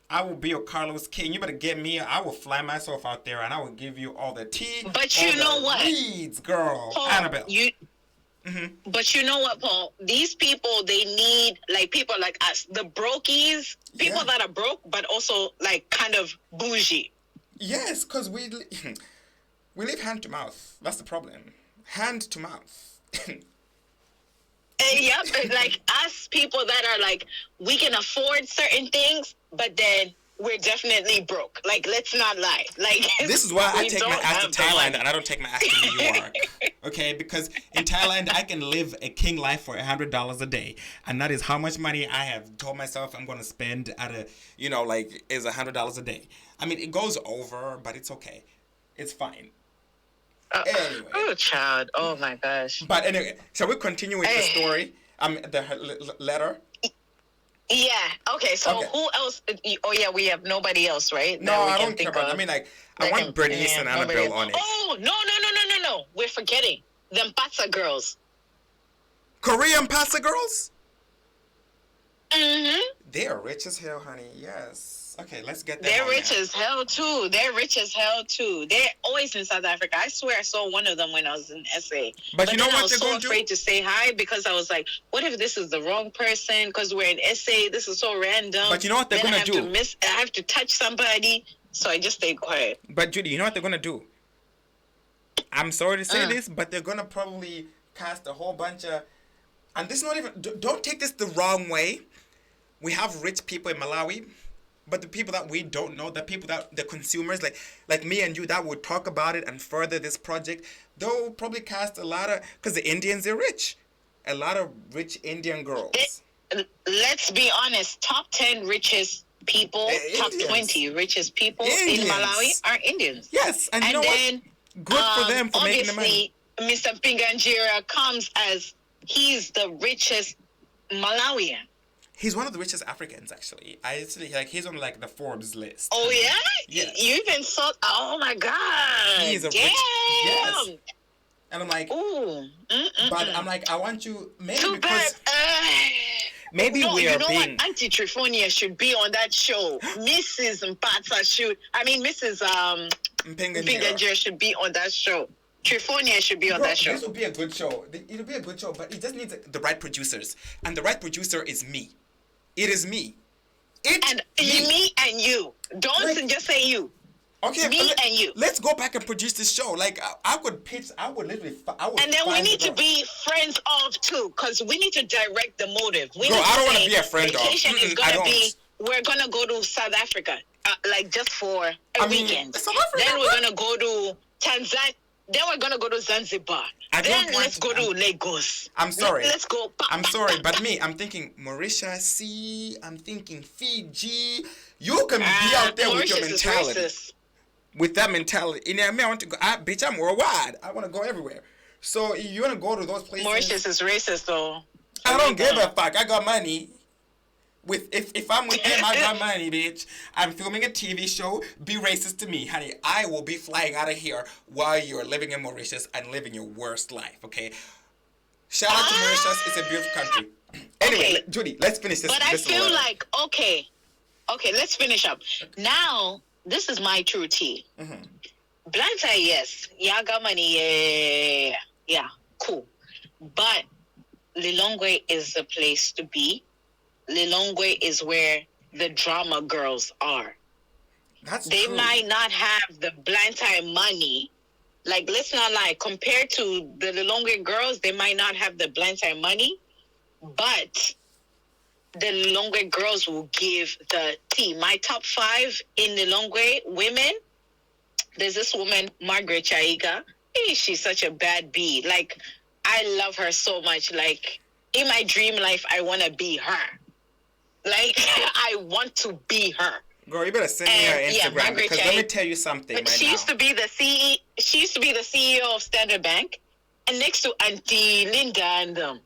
I will be your Carlos King. You better get me. I will fly myself out there and I will give you all the tea. But all you the know what? Reads, girl. Paul, Annabelle. But you know what, Paul? These people, they need like people like us, the brokies, people that are broke, but also like kind of bougie. Yes, because we live hand to mouth. That's the problem. Hand to mouth. Yep, like us people that are like, we can afford certain things, but then we're definitely broke. Like, let's not lie. Like, This is why I we take my don't ass to have the Thailand money. and I don't take my ass to New York. Okay, because in Thailand I can live a king life for $100 a day, and that is how much money I have told myself I'm going to spend at a, like is $100 a day. I mean, it goes over, but it's okay. It's fine. Anyway. Oh, child. Oh, my gosh. But anyway, shall we continue with the story? The letter. Yeah. Okay. So Okay. who else? Oh, yeah. We have nobody else, right? No, that we I can don't care think about. of. I mean, like, I want Bernice and nobody Annabelle else. on it. Oh no! We're forgetting them Patsa girls. Korean pasta girls. Mm-hmm. They are rich as hell, honey. Yes. Okay, let's get them. They're on rich there. as hell too. They're always in South Africa. I swear I saw one of them when I was in SA. But you know then what I was they're so gonna do? afraid to say hi because I was like, what if this is the wrong person? Because we're in SA. This is so random. But you know what they're Then gonna I do? I have to touch somebody. So I just stayed quiet. But Judy, you know what they're gonna do? I'm sorry to say this, but they're gonna probably cast a whole bunch of, and this is not even. Don't take this the wrong way. We have rich people in Malawi, but the people that we don't know, the people that the consumers like me and you that would talk about it and further this project, they'll probably cast a lot of, because the Indians, they're rich, a lot of rich Indian girls. let's be honest, top 10 richest people, top Indians. 20 richest people in Malawi are Indians. Yes, and you know then, what? Good for them for making the money. Obviously, Mr. Pinganjira comes as he's the richest Malawian. He's one of the richest Africans, actually. He's on like the Forbes list. Oh yeah, yes. You even saw? Oh my God! He's a damn. yes. And I'm like, ooh, but I'm like, I want you maybe too because bad. maybe we are being. What? Auntie Trifonia should be on that show. Mrs. Mpata should. I mean, Mrs. Pinganjira should be on that show. Trifonia should be on that show. This will be a good show. It'll be a good show, but it just needs the right producers, and the right producer is me. It is me. Me and you. Don't just say you. Okay, me and you. Let's go back and produce this show. Like I would pitch. I would literally. And then we need to be friends of too, because we need to direct the motive. I don't want to be a friend of. Vacation is gonna be. We're gonna go to South Africa, like just for a weekend. South Africa, then we're gonna go to Tanzania. Then we're gonna go to Zanzibar. Then let's go to Lagos. I'm sorry. Let's go. I'm sorry, but I'm thinking Mauritius. I'm thinking Fiji. You can be out there with your mentality. With that mentality, I want to go. Bitch, I'm worldwide. I want to go everywhere. So you want to go to those places? Mauritius is racist, though. I don't give a fuck. I got money. If I'm with him, I got money, bitch. I'm filming a TV show. Be racist to me, honey. I will be flying out of here while you're living in Mauritius and living your worst life, okay? Shout out to Mauritius. It's a beautiful country. Anyway, Judy, let's finish this. But I feel like, okay, let's finish up. Now, this is my true tea. Blanta, yes. Yaga money, yeah, cool. But Lilongwe is the place to be. Lilongwe is where the drama girls are. They might not have the Blantyre money. Like, let's not lie. Compared to the Lilongwe girls, they might not have the Blantyre money. But the Lilongwe girls will give the tea. My top 5 in Lilongwe women, there's this woman, Margaret Chaiga. Hey, she's such a bad bee. Like, I love her so much. Like, in my dream life, I want to be her. Like, I want to be her. Girl, you better send me her Instagram because let me tell you something right she used to be the She used to be the CEO of Standard Bank, and next to Auntie Linda and them.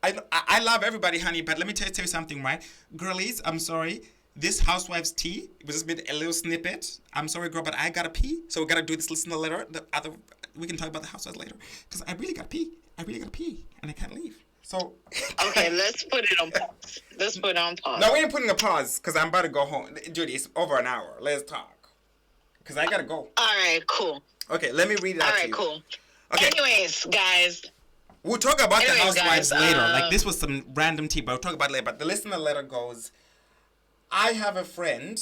I love everybody, honey, but let me tell you something, right? Girlies, I'm sorry. This housewives tea was just a little snippet. I'm sorry, girl, but I gotta pee, so we gotta do this listener letter. We can talk about the housewives later because I really gotta pee. And I can't leave. So okay, let's put it on pause. No, we ain't putting a pause because I'm about to go home. Judy, it's over an hour. Let's talk. Because I gotta go. All right, cool. Okay, let me read it out to you. All right, cool. Okay. Anyways, guys. We'll talk about the housewives later. Like, this was some random tea, but we'll talk about it later. But the listener letter goes, I have a friend,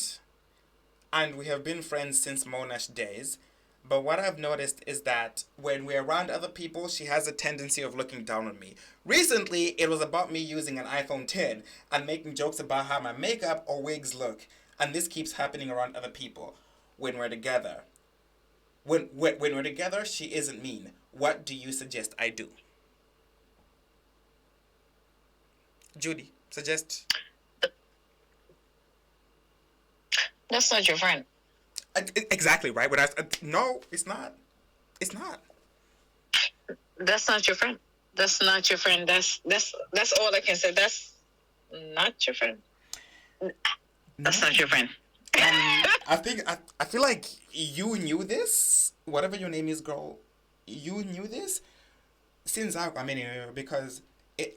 and we have been friends since Monash days. But what I've noticed is that when we're around other people, she has a tendency of looking down on me. Recently, it was about me using an iPhone 10 and making jokes about how my makeup or wigs look. And this keeps happening around other people when we're together. When we're together, she isn't mean. What do you suggest I do? Judy, suggest. That's not your friend. Exactly, right? No, it's not. It's not. That's not your friend. That's not your friend. That's all I can say. That's not your friend. That's not your friend. I feel like you knew this. Whatever your name is, girl, you knew this since because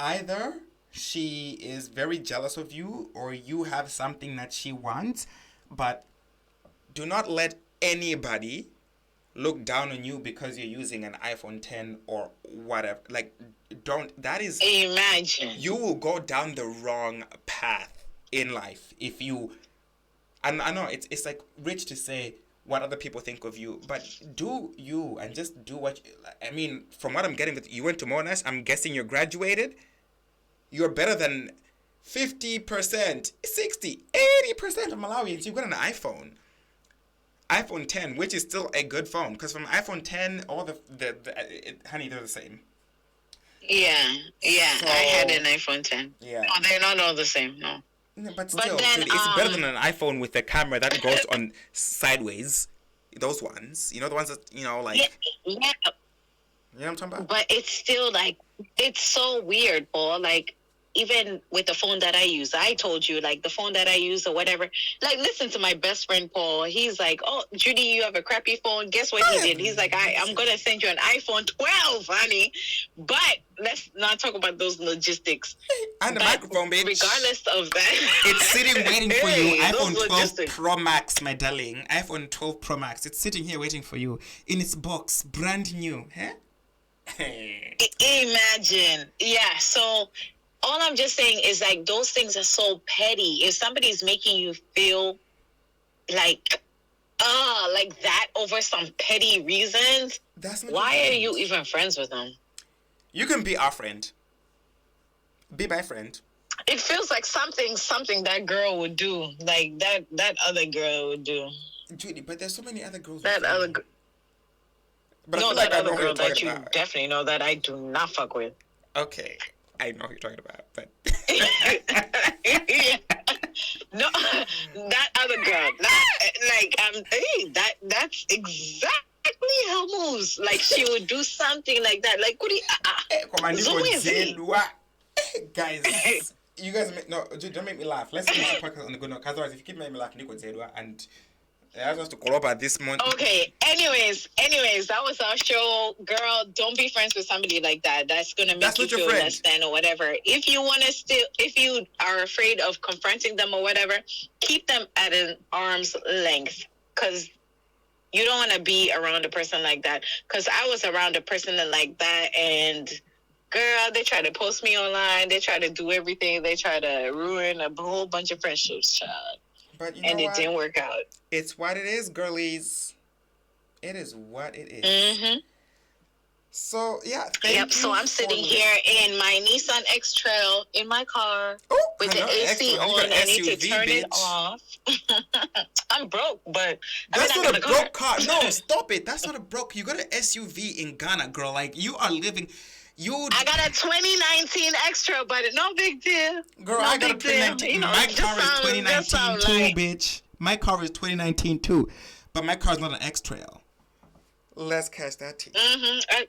either she is very jealous of you or you have something that she wants, but do not let anybody look down on you because you're using an iPhone 10 or whatever. Like, imagine. You will go down the wrong path in life if you, and I know it's like rich to say what other people think of you, but do you and just do what from what I'm getting, you went to Monash, I'm guessing you're graduated. You're better than 50%, 60, 80% of Malawians. You've got an iPhone 10, which is still a good phone, because from iPhone 10, all honey, they're the same. Yeah. So, I had an iPhone 10. Yeah. Oh, they're not all the same, no. But still, then, dude, it's better than an iPhone with a camera that goes on sideways. Those ones. You know, the ones that, like... Yeah. You know what I'm talking about? But it's still, like, it's so weird, Paul. Like, even with the phone that I use, I told you, like, the phone that I use or whatever. Like, listen to my best friend, Paul. He's like, oh, Judy, you have a crappy phone. Guess what he did? He's like, I'm going to send you an iPhone 12, honey. But let's not talk about those logistics. And the microphone, bitch. Regardless of that. It's sitting waiting for you. iPhone 12 logistics. Pro Max, my darling. iPhone 12 Pro Max. It's sitting here waiting for you. In its box. Brand new. Huh? Imagine. Yeah, so... all I'm just saying is, like, those things are so petty. If somebody's making you feel like that over some petty reasons, why are you even friends with them? You can be our friend. Be my friend. It feels like something that girl would do. Like, that other girl would do. Judy, but there's so many other girls. That other girl. No, that other girl that you definitely know that I do not fuck with. Okay. I know who you're talking about, but... No, that other girl. That's exactly how moves. Like, she would do something like that. Like, guys, you guys, don't make me laugh. Let's finish the podcast on the good note. Otherwise, if you keep making me laugh, Nico Zedwa, and I was to call up at this month. Okay. Anyways, that was our show. Girl, don't be friends with somebody like that. That's gonna make you feel less than or whatever. If you are afraid of confronting them or whatever, keep them at an arm's length, because you don't want to be around a person like that. Because I was around a person like that, and girl, they try to post me online. They try to do everything. They try to ruin a whole bunch of friendships, child. But and it didn't work out. It's what it is, girlies. It is what it is. Mm-hmm. So, yeah. Yep, so I'm sitting here in my Nissan X-Trail in my car with the AC on. I need to turn it off. I'm broke, but... That's not a broke car. No, stop it. That's not a broke... You got an SUV in Ghana, girl. Like, you are living... I got a 2019 Extra, but no big deal. Girl, I got a 2019. My car is 2019 too, bitch. My car is 2019 too. But my car is not an X-Trail. Let's catch that tea. Mm-hmm.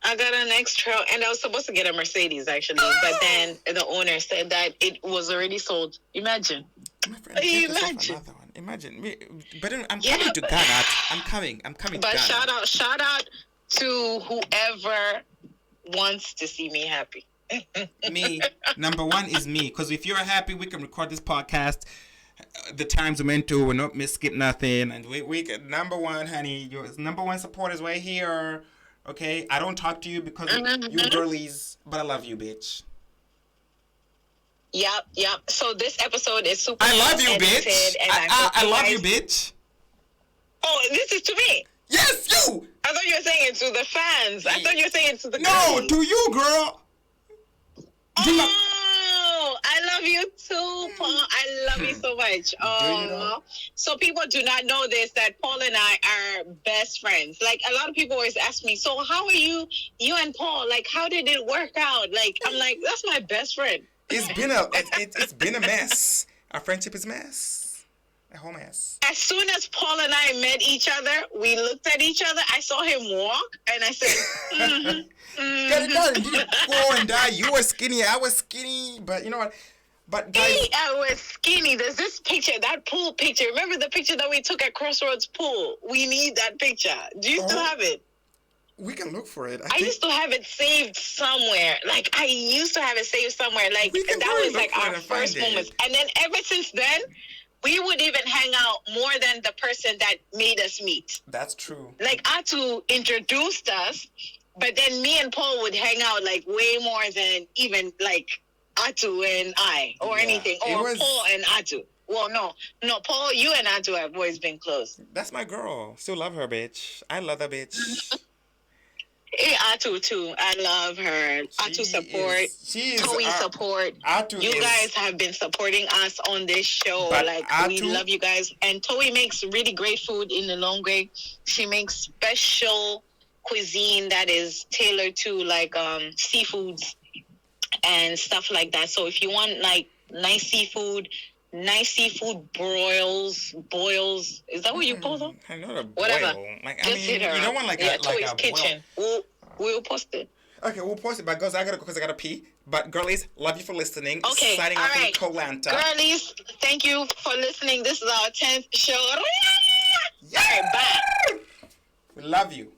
I got an X-Trail, and I was supposed to get a Mercedes, actually. But then the owner said that it was already sold. Imagine. My friend, imagine. Another one. Imagine. But I'm coming to Ghana. I'm coming to Ghana. But shout out to whoever wants to see me happy. Me. Number one is me. Because if you're happy, we can record this podcast the times we're meant to. We're not missing nothing. And we can, number one, honey, your number one support is right here. Okay? I don't talk to you because of you girlies, but I love you, bitch. Yep. So this episode is super I love you, bitch. I love you, bitch. Oh, this is to me. Yes, you. I thought you were saying it to the fans. I thought you were saying it to the girls. To you, girl. Oh, I love you too, Paul. I love you so much. So people do not know this, that Paul and I are best friends. Like, a lot of people always ask me, so how are you and Paul? Like, how did it work out? Like, I'm like, that's my best friend. It's been a mess. Our friendship is a mess. A whole mess. As soon as Paul and I met each other, we looked at each other. I saw him walk, and I said, Get it done. You didn't go and die. You were skinny. I was skinny. But you know what? But guys, I was skinny. There's this picture, that pool picture. Remember the picture that we took at Crossroads Pool? We need that picture. Do you still have it? We can look for it. I used to have it saved somewhere. Like, I used to have it saved somewhere. Like, that was like our first moments. And then ever since then, we would even hang out more than the person that made us meet. That's true. Like, Atu introduced us, but then me and Paul would hang out, like, way more than even, like, Atu and I, or anything. Or Paul and Atu. Well, no, Paul, you and Atu have always been close. That's my girl. Still love her, bitch. I love that bitch. Hey, Atu too. I love her. Atu support. Toei support. You guys have been supporting us on this show. Like, we love you guys. And Toei makes really great food in the Longway. She makes special cuisine that is tailored to like seafoods and stuff like that. So if you want like nice seafood boils, is that what you call them? I know the boil. Whatever. Like, Just hit her you don't up. want like Yeah, a like Toy's a Kitchen. We'll post it. Okay, we'll post it. But girls, I gotta go because I gotta pee. But girlies, love you for listening. Okay, Signing all off right. from Colanta. Girlies, thank you for listening. This is our 10th show. Yeah. All right, bye. We love you.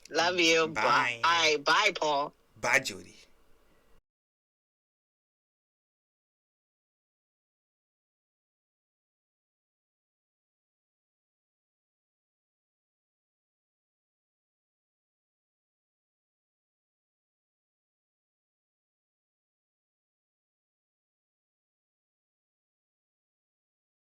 Love you. Bye. Bye. Bye, Paul. Bye, Judy.